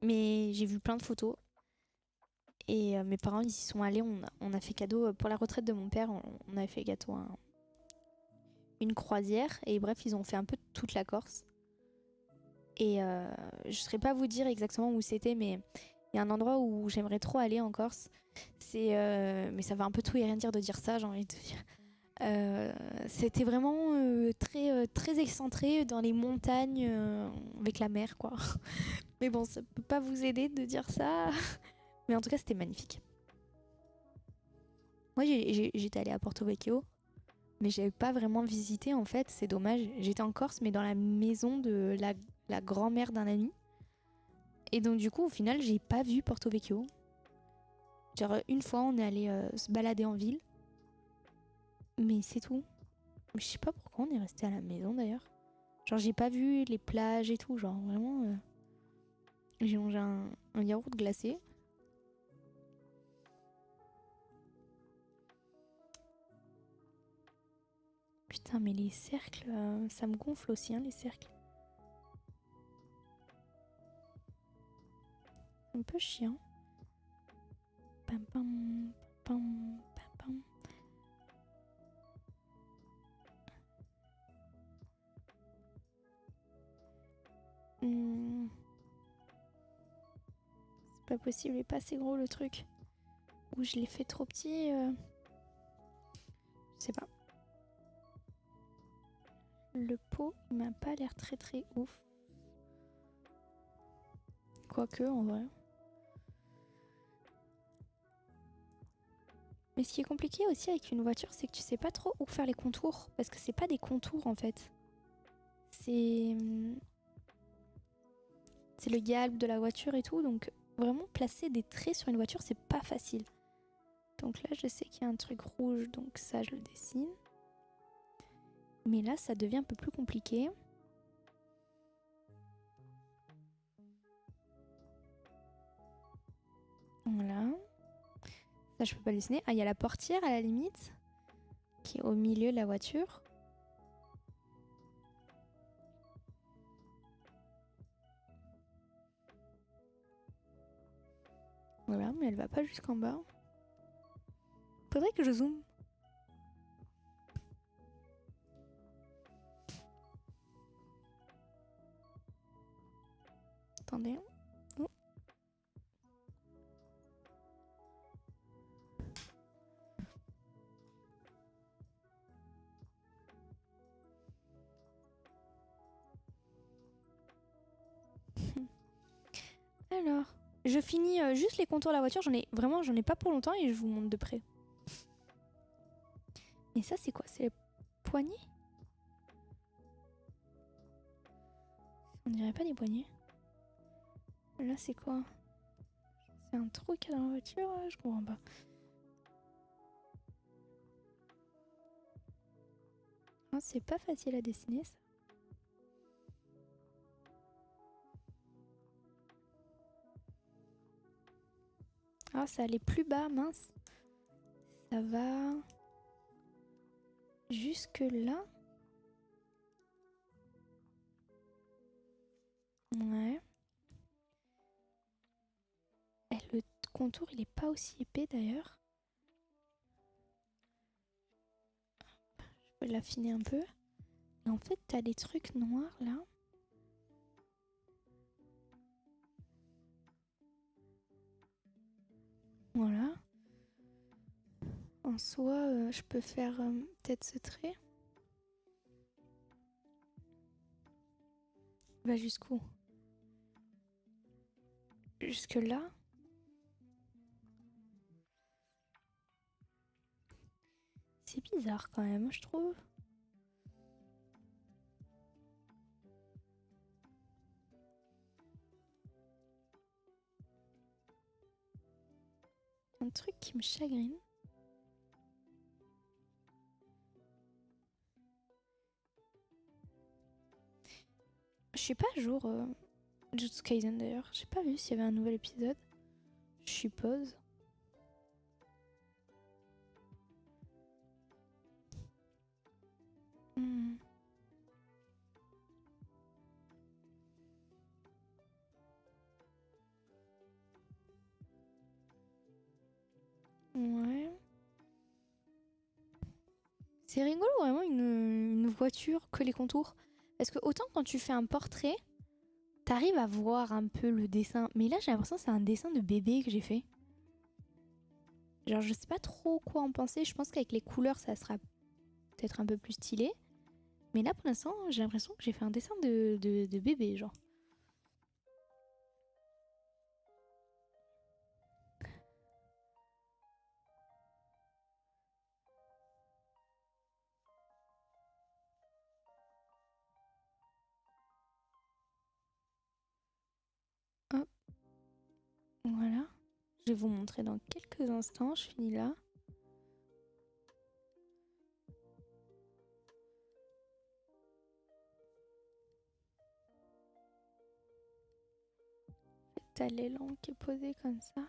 mais j'ai vu plein de photos. Et mes parents, ils y sont allés. On a fait cadeau pour la retraite de mon père. On a fait gâteau une croisière. Et bref, ils ont fait un peu toute la Corse. Et je ne saurais pas vous dire exactement où c'était, mais il y a un endroit où j'aimerais trop aller en Corse. Mais ça va un peu tout et rien dire de dire ça, j'ai envie de dire. C'était vraiment très excentré dans les montagnes avec la mer, quoi. Mais bon, ça peut pas vous aider de dire ça. Mais en tout cas, c'était magnifique. Moi, j'étais allée à Porto Vecchio, mais j'avais pas vraiment visité en fait. C'est dommage. J'étais en Corse, mais dans la maison de la grand-mère d'un ami. Et donc du coup, au final, j'ai pas vu Porto Vecchio. Genre une fois, on est allé se balader en ville. Mais c'est tout. Je sais pas pourquoi on est resté à la maison d'ailleurs. Genre j'ai pas vu les plages et tout. Genre vraiment... J'ai mangé un yaourt glacé. Putain mais les cercles, ça me gonfle aussi hein, les cercles. Un peu chiant. Pam pam pam pam pam. C'est pas possible, il est pas assez gros le truc. Ou je l'ai fait trop petit. Je sais pas. Le pot, il m'a pas l'air très très ouf. Quoique, en vrai. Mais ce qui est compliqué aussi avec une voiture, c'est que tu sais pas trop où faire les contours. Parce que c'est pas des contours en fait. C'est le galbe de la voiture et tout. Donc vraiment placer des traits sur une voiture, c'est pas facile. Donc là, je sais qu'il y a un truc rouge, donc ça, je le dessine. Mais là, ça devient un peu plus compliqué. Voilà. Ça, je peux pas le dessiner. Ah, il y a la portière à la limite, qui est au milieu de la voiture. Voilà, mais elle va pas jusqu'en bas. Faudrait que je zoome. Attendez. Oh. Alors, je finis juste les contours de la voiture. J'en ai pas pour longtemps et je vous montre de près. Et ça, c'est quoi? C'est les poignées? On dirait pas des poignées. Là, c'est quoi? C'est un trou qu'il y a dans la voiture? Je comprends pas. Oh, c'est pas facile à dessiner, ça. Ah, ça allait plus bas, mince. Ça va jusque là. Ouais. Et le contour, il est pas aussi épais d'ailleurs. Je vais l'affiner un peu. Et en fait, t'as des trucs noirs là. Voilà. En soi, je peux faire peut-être ce trait. Va jusqu'où? Jusque là. C'est bizarre quand même, je trouve. Un truc qui me chagrine. Je suis pas à jour Jujutsu Kaisen d'ailleurs. J'ai pas vu s'il y avait un nouvel épisode. Je suppose. Hmm. Ouais. C'est rigolo vraiment une voiture que les contours. Parce que autant quand tu fais un portrait, t'arrives à voir un peu le dessin. Mais là j'ai l'impression que c'est un dessin de bébé que j'ai fait. Genre je sais pas trop quoi en penser. Je pense qu'avec les couleurs ça sera peut-être un peu plus stylé. Mais là pour l'instant j'ai l'impression que j'ai fait un dessin de bébé genre. Hop, voilà. Je vais vous montrer dans quelques instants. Je finis là. T'as l'élan qui est posé comme ça.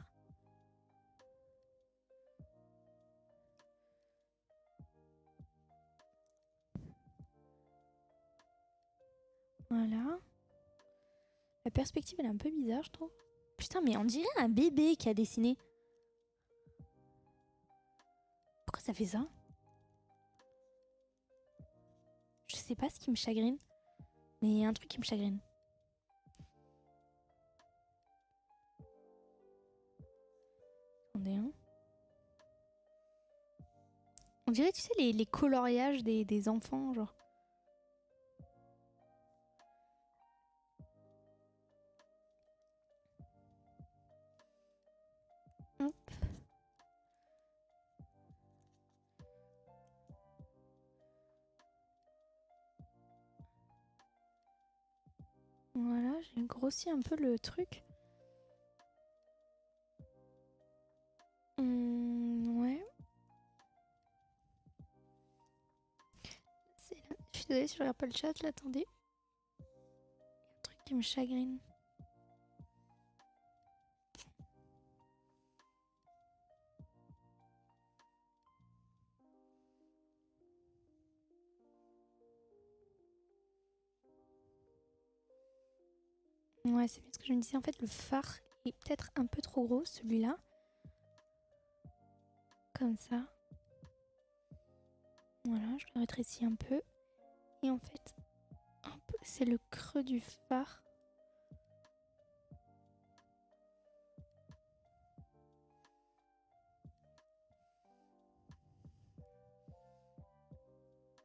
Voilà. La perspective elle est un peu bizarre je trouve. Putain mais on dirait un bébé qui a dessiné. Pourquoi ça fait ça? Je sais pas ce qui me chagrine. Mais il y a un truc qui me chagrine. Attendez hein. On dirait tu sais les coloriages des enfants genre. Hop. Voilà, j'ai grossi un peu le truc. Ouais. Désolée si je regarde pas le chat, là, attendez. Il y a un truc qui me chagrine. Ouais, c'est bien ce que je me disais. En fait, le phare est peut-être un peu trop gros, celui-là. Comme ça. Voilà, je le rétrécis un peu. Et en fait, hop, c'est le creux du phare.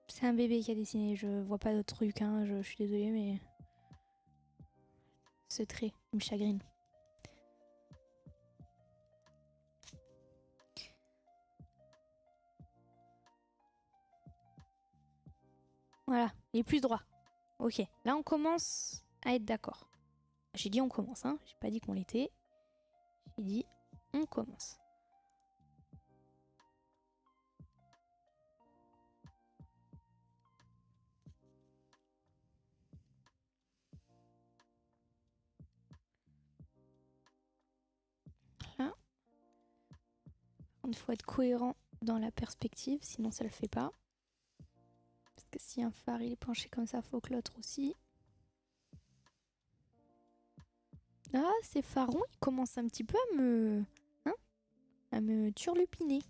C'est un bébé qui a dessiné, je vois pas d'autres trucs, hein. Je suis désolée, mais ce trait il me chagrine. Voilà, il est plus droit. Ok, là on commence à être d'accord. J'ai dit on commence, hein. J'ai pas dit qu'on l'était. J'ai dit on commence. Là. Il faut être cohérent dans la perspective, sinon ça le fait pas. Parce que si un phare il est penché comme ça, faut que l'autre aussi. Ah, ces pharons, ils commencent un petit peu à me turlupiner.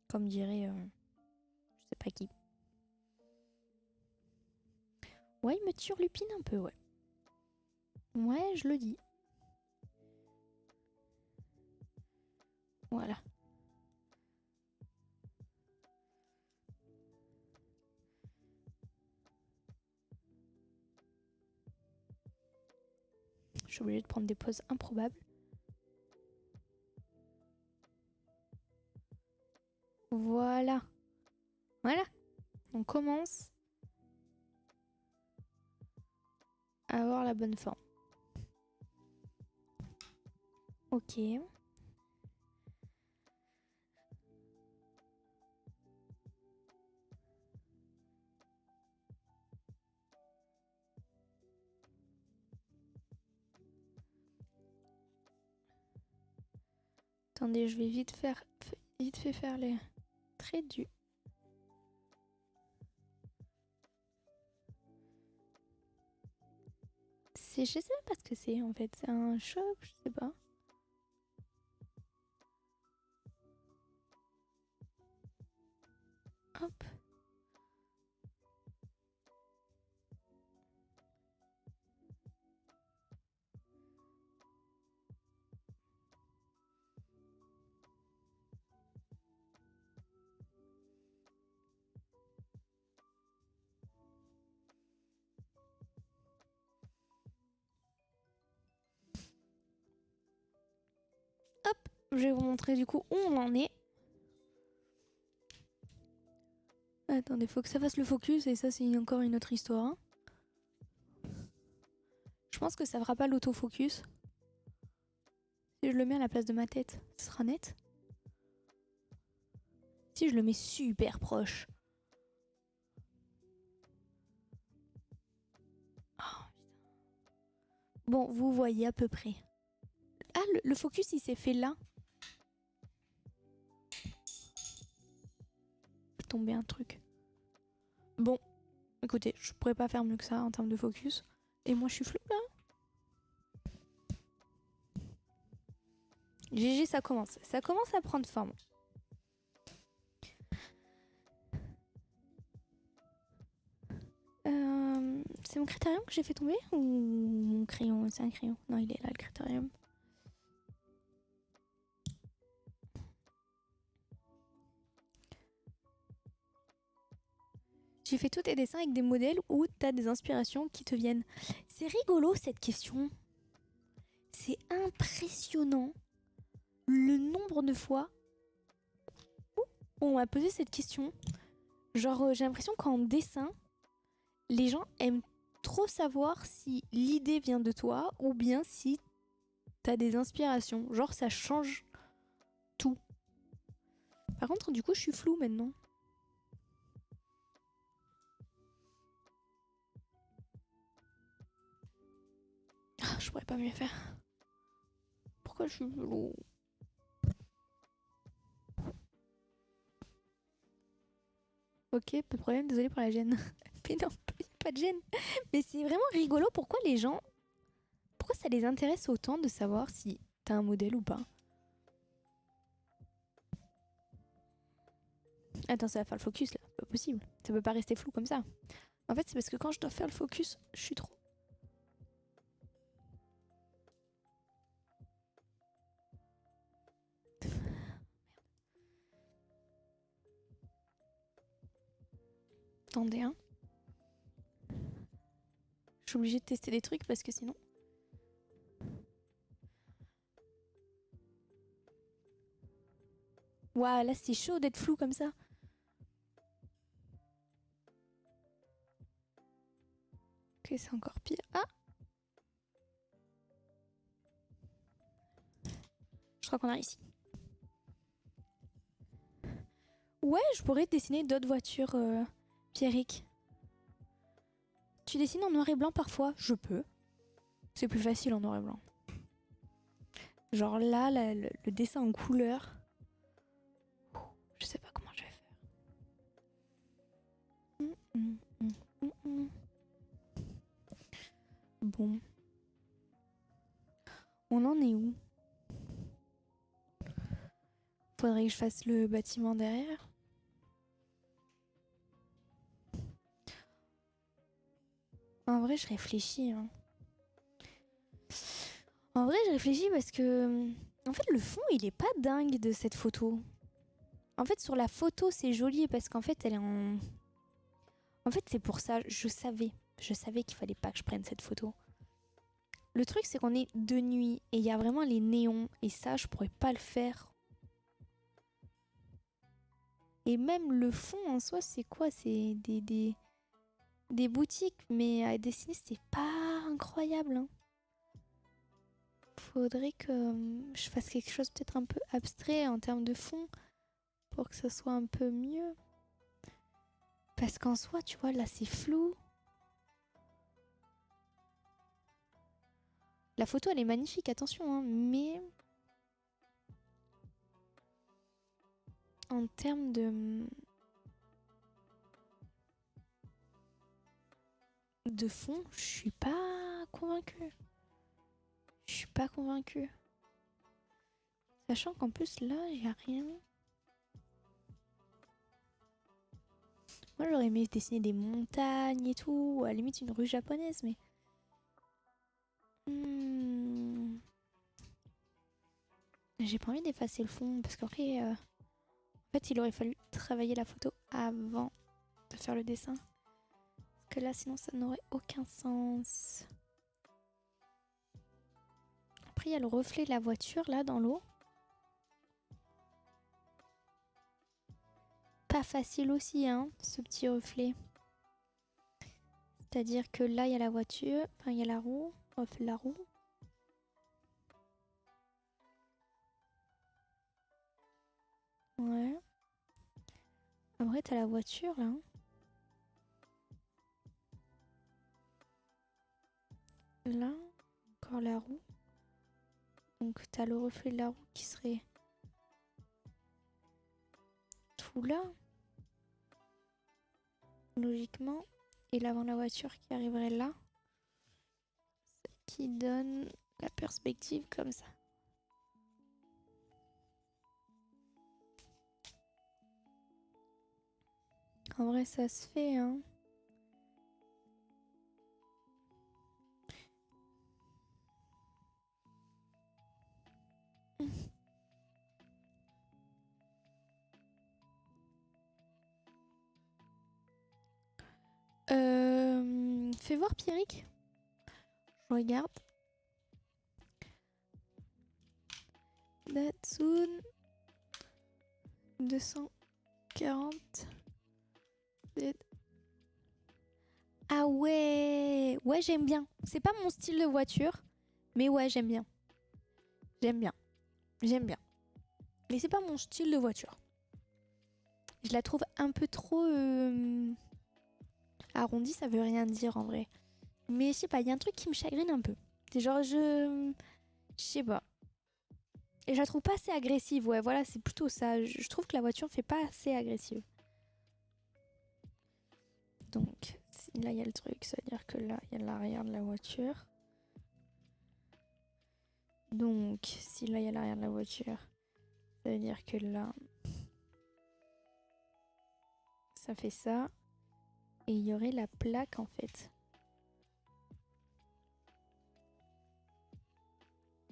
Comme dirait, je sais pas qui. Ouais, il me turlupine un peu, ouais. Ouais, je le dis. Voilà. Je suis obligée de prendre des pauses improbables. Voilà. Voilà. On commence à avoir la bonne forme. Ok. Attendez, je vais vite fait faire les traits du... Je sais même pas ce que c'est en fait. C'est un shop, je sais pas. Hop. Hop. Je vais vous montrer du coup où on en est. Attendez, faut que ça fasse le focus et ça c'est encore une autre histoire. Hein. Je pense que ça fera pas l'autofocus. Si je le mets à la place de ma tête, ce sera net. Si je le mets super proche. Oh, bon, vous voyez à peu près. Ah, le focus il s'est fait là. Je tombé un truc. Bon, écoutez, je pourrais pas faire mieux que ça en termes de focus. Et moi je suis floue là. GG, ça commence. Ça commence à prendre forme. C'est mon critérium que j'ai fait tomber ou mon crayon? C'est un crayon. Non, il est là le critérium. J'ai fait tous tes dessins avec des modèles où t'as des inspirations qui te viennent. C'est rigolo cette question. C'est impressionnant le nombre de fois où on m'a posé cette question. Genre, j'ai l'impression qu'en dessin, les gens aiment trop savoir si l'idée vient de toi ou bien si t'as des inspirations. Genre, ça change tout. Par contre, du coup, je suis floue maintenant. Ah, je pourrais pas mieux faire. Pourquoi je suis lourd? Ok, pas de problème, désolée pour la gêne. Mais non, pas de gêne. Mais c'est vraiment rigolo pourquoi les gens... Pourquoi ça les intéresse autant de savoir si t'as un modèle ou pas? Attends, ça va faire le focus là, pas possible. Ça peut pas rester flou comme ça. En fait, c'est parce que quand je dois faire le focus, je suis trop... Attendez, hein. Je suis obligée de tester des trucs parce que sinon... Waouh, là c'est chaud d'être flou comme ça. Ok, c'est encore pire. Ah! Je crois qu'on a réussi. Ouais, je pourrais dessiner d'autres voitures, Pierrick. Tu dessines en noir et blanc parfois? Je peux. C'est plus facile en noir et blanc. Genre là, le dessin en couleur. Je sais pas comment je vais faire. Bon. On en est où? Faudrait que je fasse le bâtiment derrière. En vrai, je réfléchis. Hein. En vrai, je réfléchis parce que... En fait, le fond, il est pas dingue de cette photo. En fait, sur la photo, c'est joli parce qu'en fait, elle est en... En fait, c'est pour ça, je savais. Je savais qu'il fallait pas que je prenne cette photo. Le truc, c'est qu'on est de nuit et il y a vraiment les néons. Et ça, je pourrais pas le faire. Et même le fond en soi, c'est quoi? C'est des boutiques. Mais à dessiner, c'est pas incroyable. Hein. Faudrait que je fasse quelque chose peut-être un peu abstrait en termes de fond. Pour que ça soit un peu mieux. Parce qu'en soi, tu vois, là, c'est flou. La photo, elle est magnifique, attention, hein, mais... En termes de fond, je suis pas convaincue. Je suis pas convaincue. Sachant qu'en plus, là, il n'y a rien. Moi, j'aurais aimé dessiner des montagnes et tout. Ou à la limite, une rue japonaise, mais... J'ai pas envie d'effacer le fond, parce qu'après... En fait, il aurait fallu travailler la photo avant de faire le dessin. Parce que là, sinon, ça n'aurait aucun sens. Après, il y a le reflet de la voiture, là, dans l'eau. Pas facile aussi, hein, ce petit reflet. C'est-à-dire que là, il y a la voiture, enfin, il y a la roue, reflet de la roue. Ouais. Après, t'as la voiture, là. Là, encore la roue. Donc, t'as le reflet de la roue qui serait tout là. Logiquement. Et l'avant de la voiture qui arriverait là. Ce qui donne la perspective comme ça. En vrai, ça se fait, hein. Fais voir, Pierrick. Je regarde. Datsun 240. Ah ouais. Ouais, j'aime bien. C'est pas mon style de voiture. Mais ouais, j'aime bien. J'aime bien. J'aime bien. Mais c'est pas mon style de voiture. Je la trouve un peu trop arrondie, ça veut rien dire en vrai. Mais je sais pas, il y a un truc qui me chagrine un peu. C'est genre, je sais pas. Et je la trouve pas assez agressive, ouais, voilà, c'est plutôt ça. Je trouve que la voiture fait pas assez agressive. Donc, là, il y a le truc, ça veut dire que là, il y a l'arrière de la voiture. Donc, si là, il y a l'arrière de la voiture, ça veut dire que là, ça fait ça. Et il y aurait la plaque, en fait.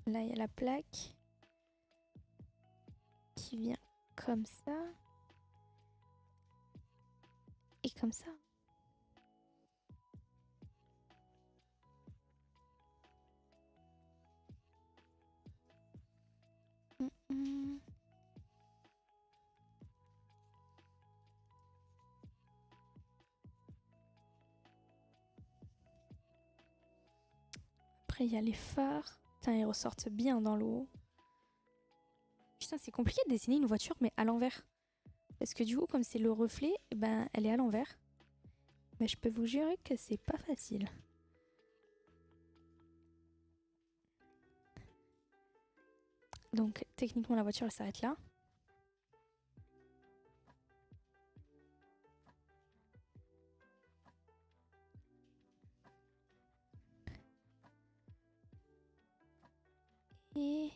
Là, il y a la plaque qui vient comme ça. Et comme ça. Hum, hum. Après, il y a les phares. Putain, ils ressortent bien dans l'eau. Putain, c'est compliqué de dessiner une voiture, mais à l'envers. Parce que du coup, comme c'est le reflet, ben, elle est à l'envers. Mais je peux vous jurer que c'est pas facile. Donc, techniquement, la voiture, elle s'arrête là. Et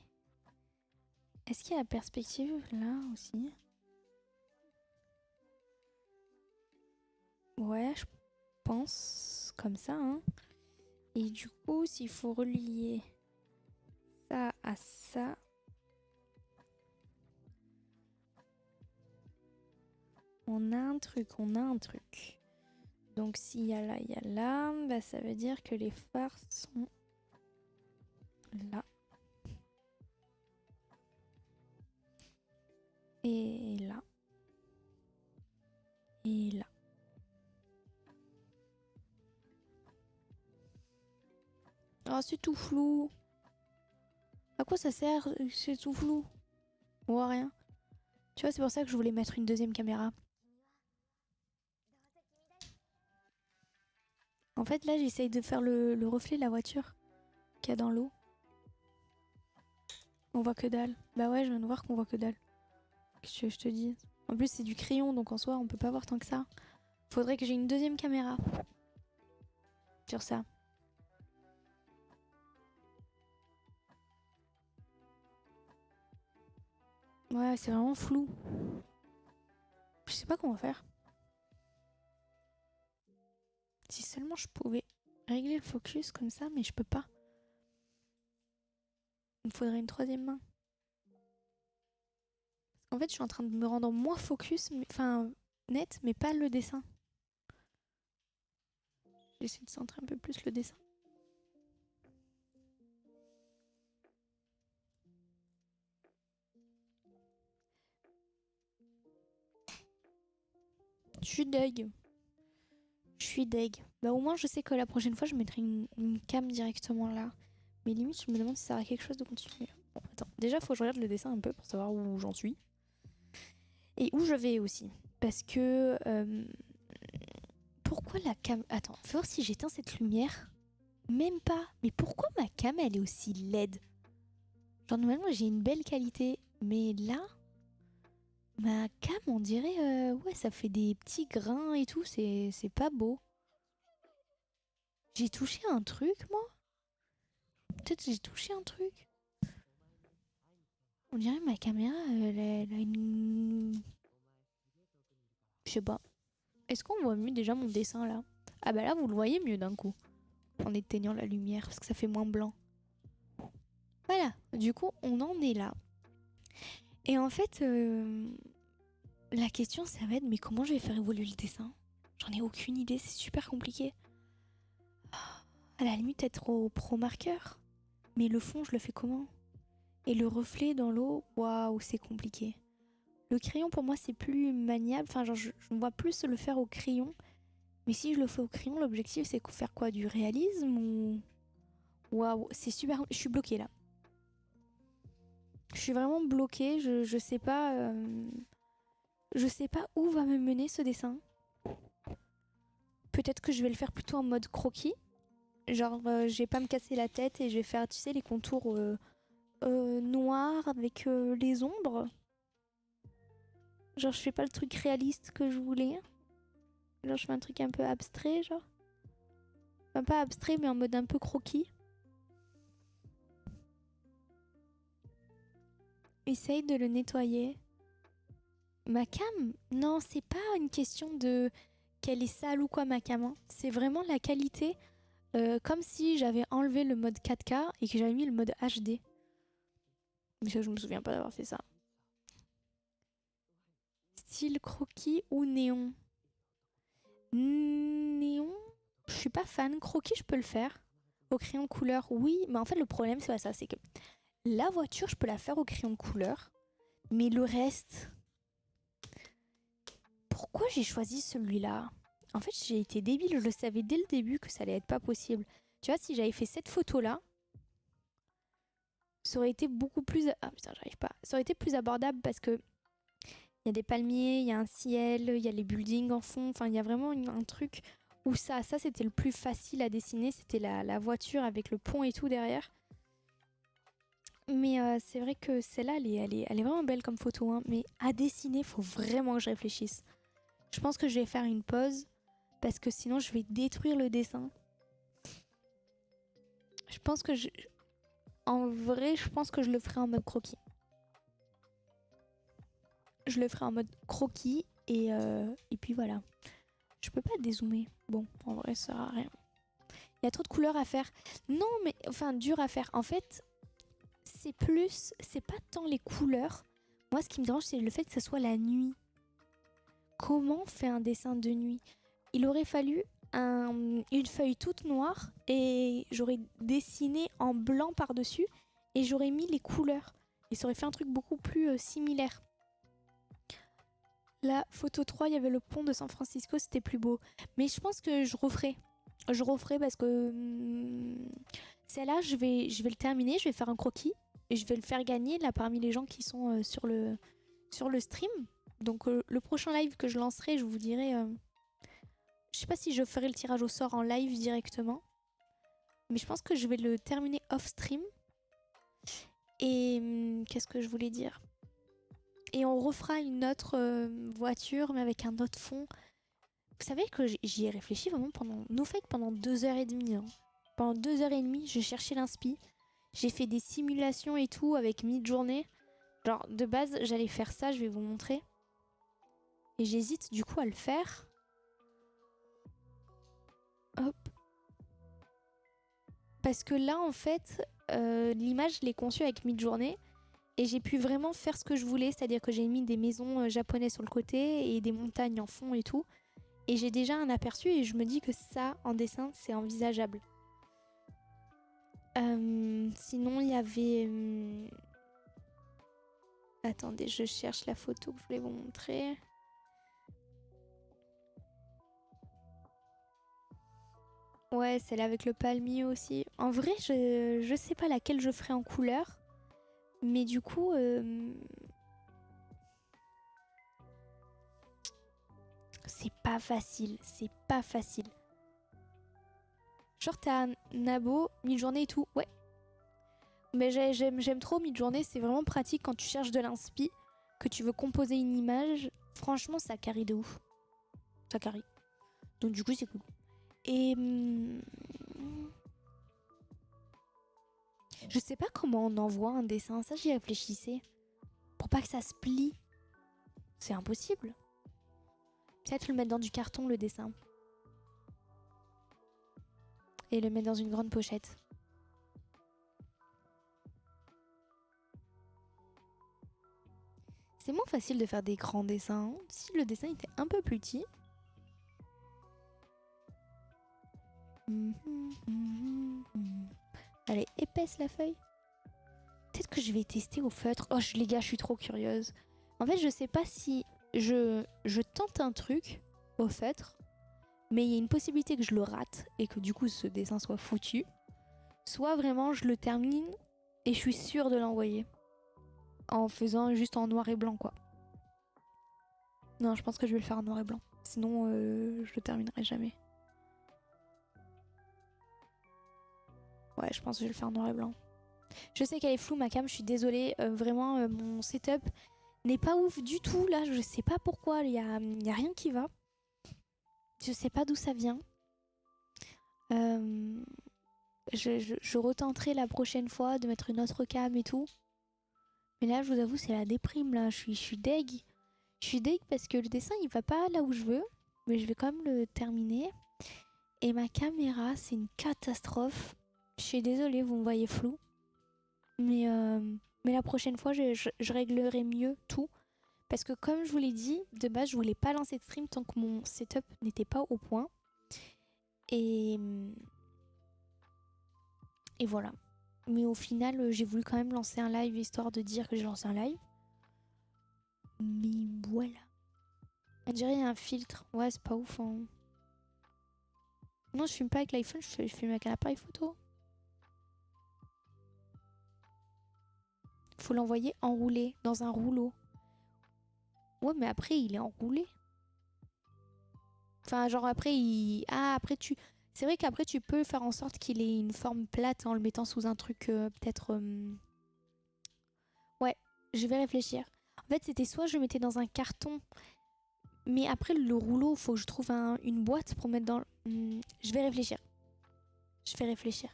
est-ce qu'il y a la perspective là aussi? Ouais, je pense comme ça, hein. Et du coup, s'il faut relier ça à ça, on a un truc, on a un truc. Donc s'il y a là, il y a là, bah, ça veut dire que les phares sont là. Et là. Et là. Oh, c'est tout flou. À quoi ça sert? C'est tout flou. On voit rien. Tu vois, c'est pour ça que je voulais mettre une deuxième caméra. En fait, là, j'essaye de faire le reflet de la voiture qu'il y a dans l'eau. On voit que dalle. Bah ouais, je viens de voir qu'on voit que dalle. Qu'est-ce que je te dis? En plus, c'est du crayon, donc en soi, on peut pas voir tant que ça. Faudrait que j'ai une deuxième caméra sur ça. Ouais, c'est vraiment flou. Je sais pas comment faire. Si seulement je pouvais régler le focus comme ça, mais je peux pas. Il me faudrait une troisième main. En fait, je suis en train de me rendre moins focus, enfin net, mais pas le dessin. J'essaie de centrer un peu plus le dessin. Je suis deg. Je suis deg. Bah au moins je sais que la prochaine fois je mettrai une cam directement là. Mais limite je me demande si ça sert à quelque chose de continuer. Bon attends, déjà faut que je regarde le dessin un peu pour savoir où j'en suis. Et où je vais aussi. Parce que... pourquoi la cam... Attends, faut voir si j'éteins cette lumière. Même pas. Mais pourquoi ma cam elle est aussi laide? Genre normalement j'ai une belle qualité. Mais là... Ma cam on dirait... ouais ça fait des petits grains et tout. C'est pas beau. J'ai touché un truc moi? Peut-être j'ai touché un truc. On dirait ma caméra, elle a une... Je sais pas. Est-ce qu'on voit mieux déjà mon dessin là? Ah bah là vous le voyez mieux d'un coup. En éteignant la lumière parce que ça fait moins blanc. Voilà, du coup on en est là. Et en fait, la question ça va être mais comment je vais faire évoluer le dessin? J'en ai aucune idée, c'est super compliqué. À la limite être au pro marqueur. Mais le fond je le fais comment? Et le reflet dans l'eau, waouh c'est compliqué. Le crayon pour moi c'est plus maniable, enfin genre je me vois plus le faire au crayon. Mais si je le fais au crayon, l'objectif c'est de faire quoi? Du réalisme ou... Waouh, c'est super... Je suis bloquée là. Je suis vraiment bloquée, je sais pas... Je sais pas où va me mener ce dessin. Peut-être que je vais le faire plutôt en mode croquis. Genre, je vais pas me casser la tête et je vais faire, tu sais, les contours noirs avec les ombres. Genre, je fais pas le truc réaliste que je voulais. Genre, je fais un truc un peu abstrait, genre. Enfin, pas abstrait, mais en mode un peu croquis. Essaye de le nettoyer. Ma cam? Non, c'est pas une question de qu'elle est sale ou quoi, ma cam, hein. C'est vraiment la qualité. Comme si j'avais enlevé le mode 4K et que j'avais mis le mode HD. Mais ça, je me souviens pas d'avoir fait ça. Style croquis ou néon? Néon? Je suis pas fan. Croquis, je peux le faire. Au crayon de couleur, oui. Mais en fait, le problème, c'est pas ça. C'est que la voiture, je peux la faire au crayon de couleur. Mais le reste... Pourquoi j'ai choisi celui-là? En fait, j'ai été débile. Je le savais dès le début que ça allait être pas possible. Tu vois, si j'avais fait cette photo-là, ça aurait été beaucoup plus... Ah putain, j'arrive pas. Ça aurait été plus abordable parce que il y a des palmiers, il y a un ciel, il y a les buildings en fond. Enfin, il y a vraiment un truc où ça c'était le plus facile à dessiner. C'était la voiture avec le pont et tout derrière. Mais c'est vrai que celle-là, elle est vraiment belle comme photo, hein. Mais à dessiner, il faut vraiment que je réfléchisse. Je pense que je vais faire une pause parce que sinon, je vais détruire le dessin. Je pense que en vrai, je pense que je le ferai en mode croquis. Je le ferai en mode croquis et puis voilà. Je peux pas dézoomer. Bon, en vrai, ça sert à rien. Il y a trop de couleurs à faire. Non, mais enfin, dur à faire. En fait, c'est pas tant les couleurs. Moi, ce qui me dérange, c'est le fait que ce soit la nuit. Comment on fait un dessin de nuit? Il aurait fallu une feuille toute noire et j'aurais dessiné en blanc par-dessus et j'aurais mis les couleurs. Et ça aurait fait un truc beaucoup plus similaire. La photo 3, il y avait le pont de San Francisco, c'était plus beau. Mais je pense que je referai. Je referai parce que celle-là, je vais le terminer, je vais faire un croquis et je vais le faire gagner là parmi les gens qui sont sur le stream. Donc le prochain live que je lancerai, je vous dirai... je sais pas si je ferai le tirage au sort en live directement. Mais je pense que je vais le terminer off stream. Et qu'est-ce que je voulais dire? Et on refera une autre voiture mais avec un autre fond. Vous savez que j'y ai réfléchi vraiment pendant 2h30. Hein. Pendant 2h30, je cherchais l'inspi. J'ai fait des simulations et tout avec Midjourney. Genre, de base, j'allais faire ça, je vais vous montrer. Et j'hésite du coup à le faire. Hop. Parce que là, en fait, l'image, je l'ai conçue avec Midjourney. Et j'ai pu vraiment faire ce que je voulais. C'est-à-dire que j'ai mis des maisons japonaises sur le côté et des montagnes en fond et tout. Et j'ai déjà un aperçu et je me dis que ça, en dessin, c'est envisageable. Sinon, il y avait... Attendez, je cherche la photo que je voulais vous montrer. Ouais, celle avec le palmier aussi. En vrai, je sais pas laquelle je ferai en couleur. Mais du coup... c'est pas facile. C'est pas facile. Genre, t'as Nabo, Midjourney et tout. Ouais. Mais j'aime trop Midjourney. C'est vraiment pratique quand tu cherches de l'inspi, que tu veux composer une image. Franchement, ça carry de ouf. Ça carry. Donc du coup, c'est cool. Et... je sais pas comment on envoie un dessin. Ça, j'y réfléchissais. Pour pas que ça se plie. C'est impossible. Peut-être le mettre dans du carton, le dessin. Et le mettre dans une grande pochette. C'est moins facile de faire des grands dessins. Hein. Si le dessin était un peu plus petit. Elle est épaisse la feuille. Peut-être que je vais tester au feutre. Oh les gars, je suis trop curieuse. En fait, je sais pas si je tente un truc au feutre, mais il y a une possibilité que je le rate et que du coup ce dessin soit foutu. Soit vraiment je le termine et je suis sûre de l'envoyer. En faisant juste en noir et blanc quoi. Non, je pense que je vais le faire en noir et blanc. Sinon, je le terminerai jamais. Ouais, je pense que je vais le faire en noir et blanc. Je sais qu'elle est floue ma cam, je suis désolée. Vraiment, mon setup n'est pas ouf du tout là. Je sais pas pourquoi, y a rien qui va. Je sais pas d'où ça vient. Euh, je retenterai la prochaine fois de mettre une autre cam et tout. Mais là, je vous avoue, c'est la déprime là. Je suis deg. Je suis deg parce que le dessin il va pas là où je veux. Mais je vais quand même le terminer. Et ma caméra, c'est une catastrophe. Je suis désolée, vous me voyez flou. Mais la prochaine fois, je réglerai mieux tout. Parce que comme je vous l'ai dit, de base, je voulais pas lancer de stream tant que mon setup n'était pas au point. Et, et voilà. Mais au final, j'ai voulu quand même lancer un live, histoire de dire que j'ai lancé un live. Mais voilà. On dirait qu'il y a un filtre. Ouais, c'est pas ouf. Hein. Non, je filme pas avec l'iPhone, je filme avec un appareil photo. Faut l'envoyer enroulé dans un rouleau. Ouais, mais après, il est enroulé. Enfin, genre après, Ah, après, tu... C'est vrai qu'après, tu peux faire en sorte qu'il ait une forme plate en le mettant sous un truc peut-être... Ouais, je vais réfléchir. En fait, c'était soit je le mettais dans un carton, mais après, le rouleau, faut que je trouve une boîte pour mettre dans... Je vais réfléchir. Je vais réfléchir.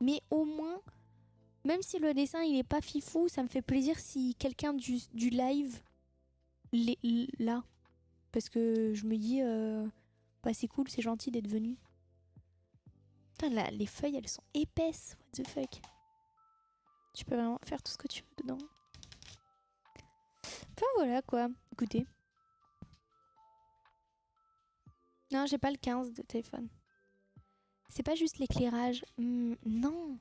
Mais au moins, même si le dessin, il est pas fifou, ça me fait plaisir si quelqu'un du live l'est là. Parce que je me dis... Bah, c'est cool, c'est gentil d'être venu. Putain, là, les feuilles, elles sont épaisses. What the fuck. Tu peux vraiment faire tout ce que tu veux dedans. Enfin, voilà, quoi. Écoutez. Non, j'ai pas le 15 de téléphone. C'est pas juste l'éclairage. Non.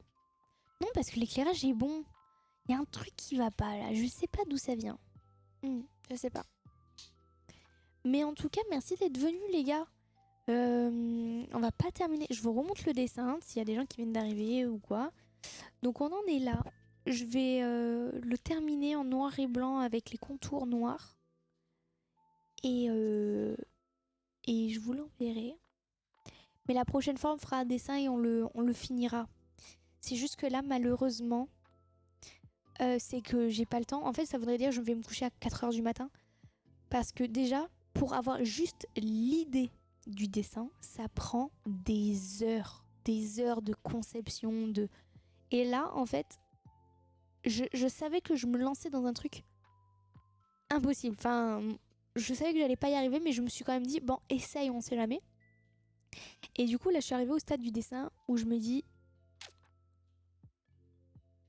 Non, parce que l'éclairage est bon. Il y a un truc qui va pas, là. Je sais pas d'où ça vient. Je sais pas. Mais en tout cas, merci d'être venus, les gars. On va pas terminer. Je vous remonte le dessin s'il y a des gens qui viennent d'arriver ou quoi. Donc on en est là. Je vais le terminer en noir et blanc avec les contours noirs. Et je vous l'enverrai. Mais la prochaine fois, on fera un dessin et on le finira. C'est juste que là, malheureusement, c'est que j'ai pas le temps. En fait, ça voudrait dire que je vais me coucher à 4h du matin. Parce que déjà, pour avoir juste l'idée du dessin, ça prend des heures. Des heures de conception. Et là, en fait, je savais que je me lançais dans un truc impossible. Enfin, je savais que j'allais pas y arriver, mais je me suis quand même dit, bon, essaye, on sait jamais. Et du coup, là, je suis arrivée au stade du dessin où je me dis,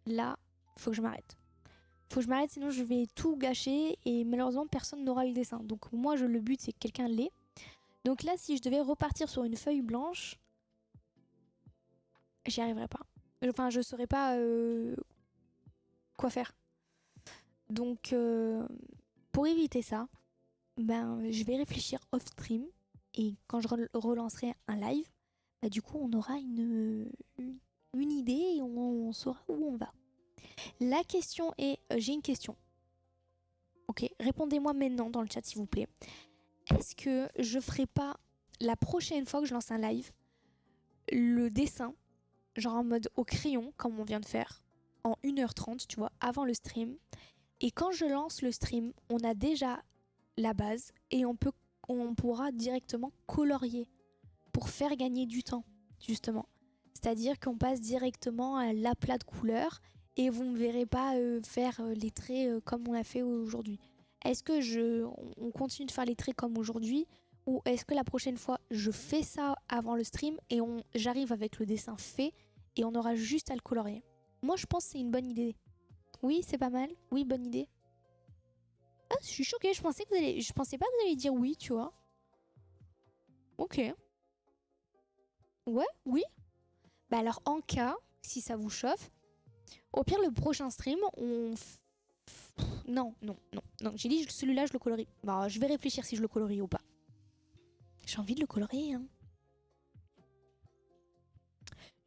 là, faut que je m'arrête. Faut que je m'arrête, sinon je vais tout gâcher et malheureusement, personne n'aura le dessin. Donc moi, le but, c'est que quelqu'un l'ait. Donc là, si je devais repartir sur une feuille blanche, j'y arriverais pas. Enfin, je saurais pas quoi faire. Donc, pour éviter ça, ben, je vais réfléchir off-stream. Et quand je relancerai un live, bah, du coup, on aura une idée et on saura où on va. La question est... j'ai une question. Ok, répondez-moi maintenant dans le chat, s'il vous plaît. Est-ce que je ferai pas, la prochaine fois que je lance un live, le dessin, genre en mode au crayon, comme on vient de faire, en 1h30, tu vois, avant le stream. Et quand je lance le stream, on a déjà la base et on pourra directement colorier pour faire gagner du temps, justement. C'est-à-dire qu'on passe directement à l'aplat de couleurs et vous ne verrez pas faire les traits comme on l'a fait aujourd'hui. Est-ce que on continue de faire les traits comme aujourd'hui ou est-ce que la prochaine fois je fais ça avant le stream et j'arrive avec le dessin fait et on aura juste à le colorier? Moi je pense que c'est une bonne idée. Oui, c'est pas mal. Oui, bonne idée. Ah, je suis choquée, je pensais pas que vous alliez dire oui, tu vois. Ok. Ouais, oui. Bah alors en cas, si ça vous chauffe, au pire le prochain stream, non. J'ai dit celui-là je le colorie. Bah je vais réfléchir si je le colorie ou pas. J'ai envie de le colorier, hein.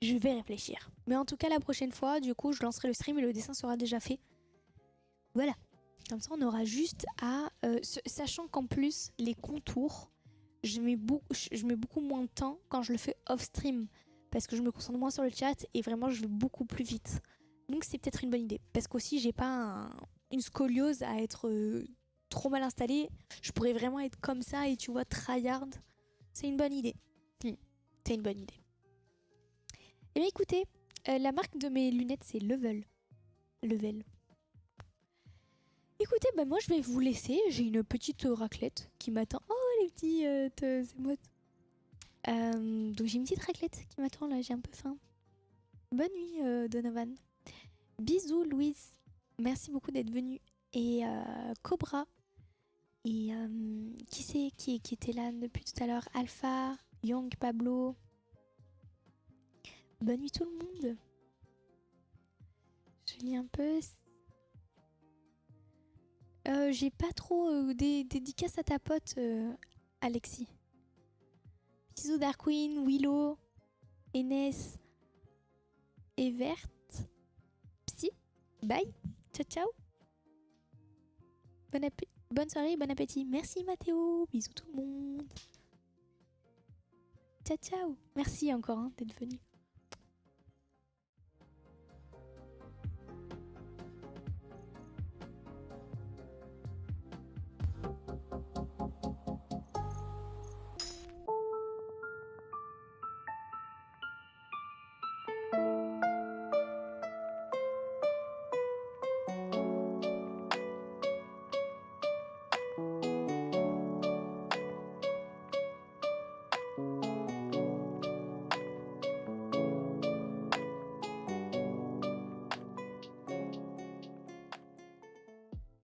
Je vais réfléchir. Mais en tout cas la prochaine fois, du coup, je lancerai le stream et le dessin sera déjà fait. Voilà. Comme ça, on aura juste à... sachant qu'en plus, les contours, je mets beaucoup moins de temps quand je le fais off-stream. parce que je me concentre moins sur le chat et vraiment je vais beaucoup plus vite. Donc c'est peut-être une bonne idée. Parce qu'aussi j'ai pas une scoliose à être trop mal installée. Je pourrais vraiment être comme ça et tu vois, tryhard. C'est une bonne idée. C'est une bonne idée. Et bien écoutez, la marque de mes lunettes c'est Level. Level. Écoutez, bah moi je vais vous laisser. J'ai une petite raclette qui m'attend. Oh les petits émotes. Donc j'ai une petite raclette qui m'attend là, j'ai un peu faim. Bonne nuit Donovan. Bisous Louise. Merci beaucoup d'être venue. Et Cobra. Et qui c'est qui était là depuis tout à l'heure? Alpha, Young, Pablo. Bonne nuit tout le monde. Je lis un peu. J'ai pas trop des dédicaces à ta pote, Alexis. Bisous Darkwing, Willow, Enes, Evert, Psy. Bye. Ciao ciao. Bonne soirée, bon appétit. Merci Mathéo. Bisous tout le monde. Ciao ciao. Merci encore d'être venu.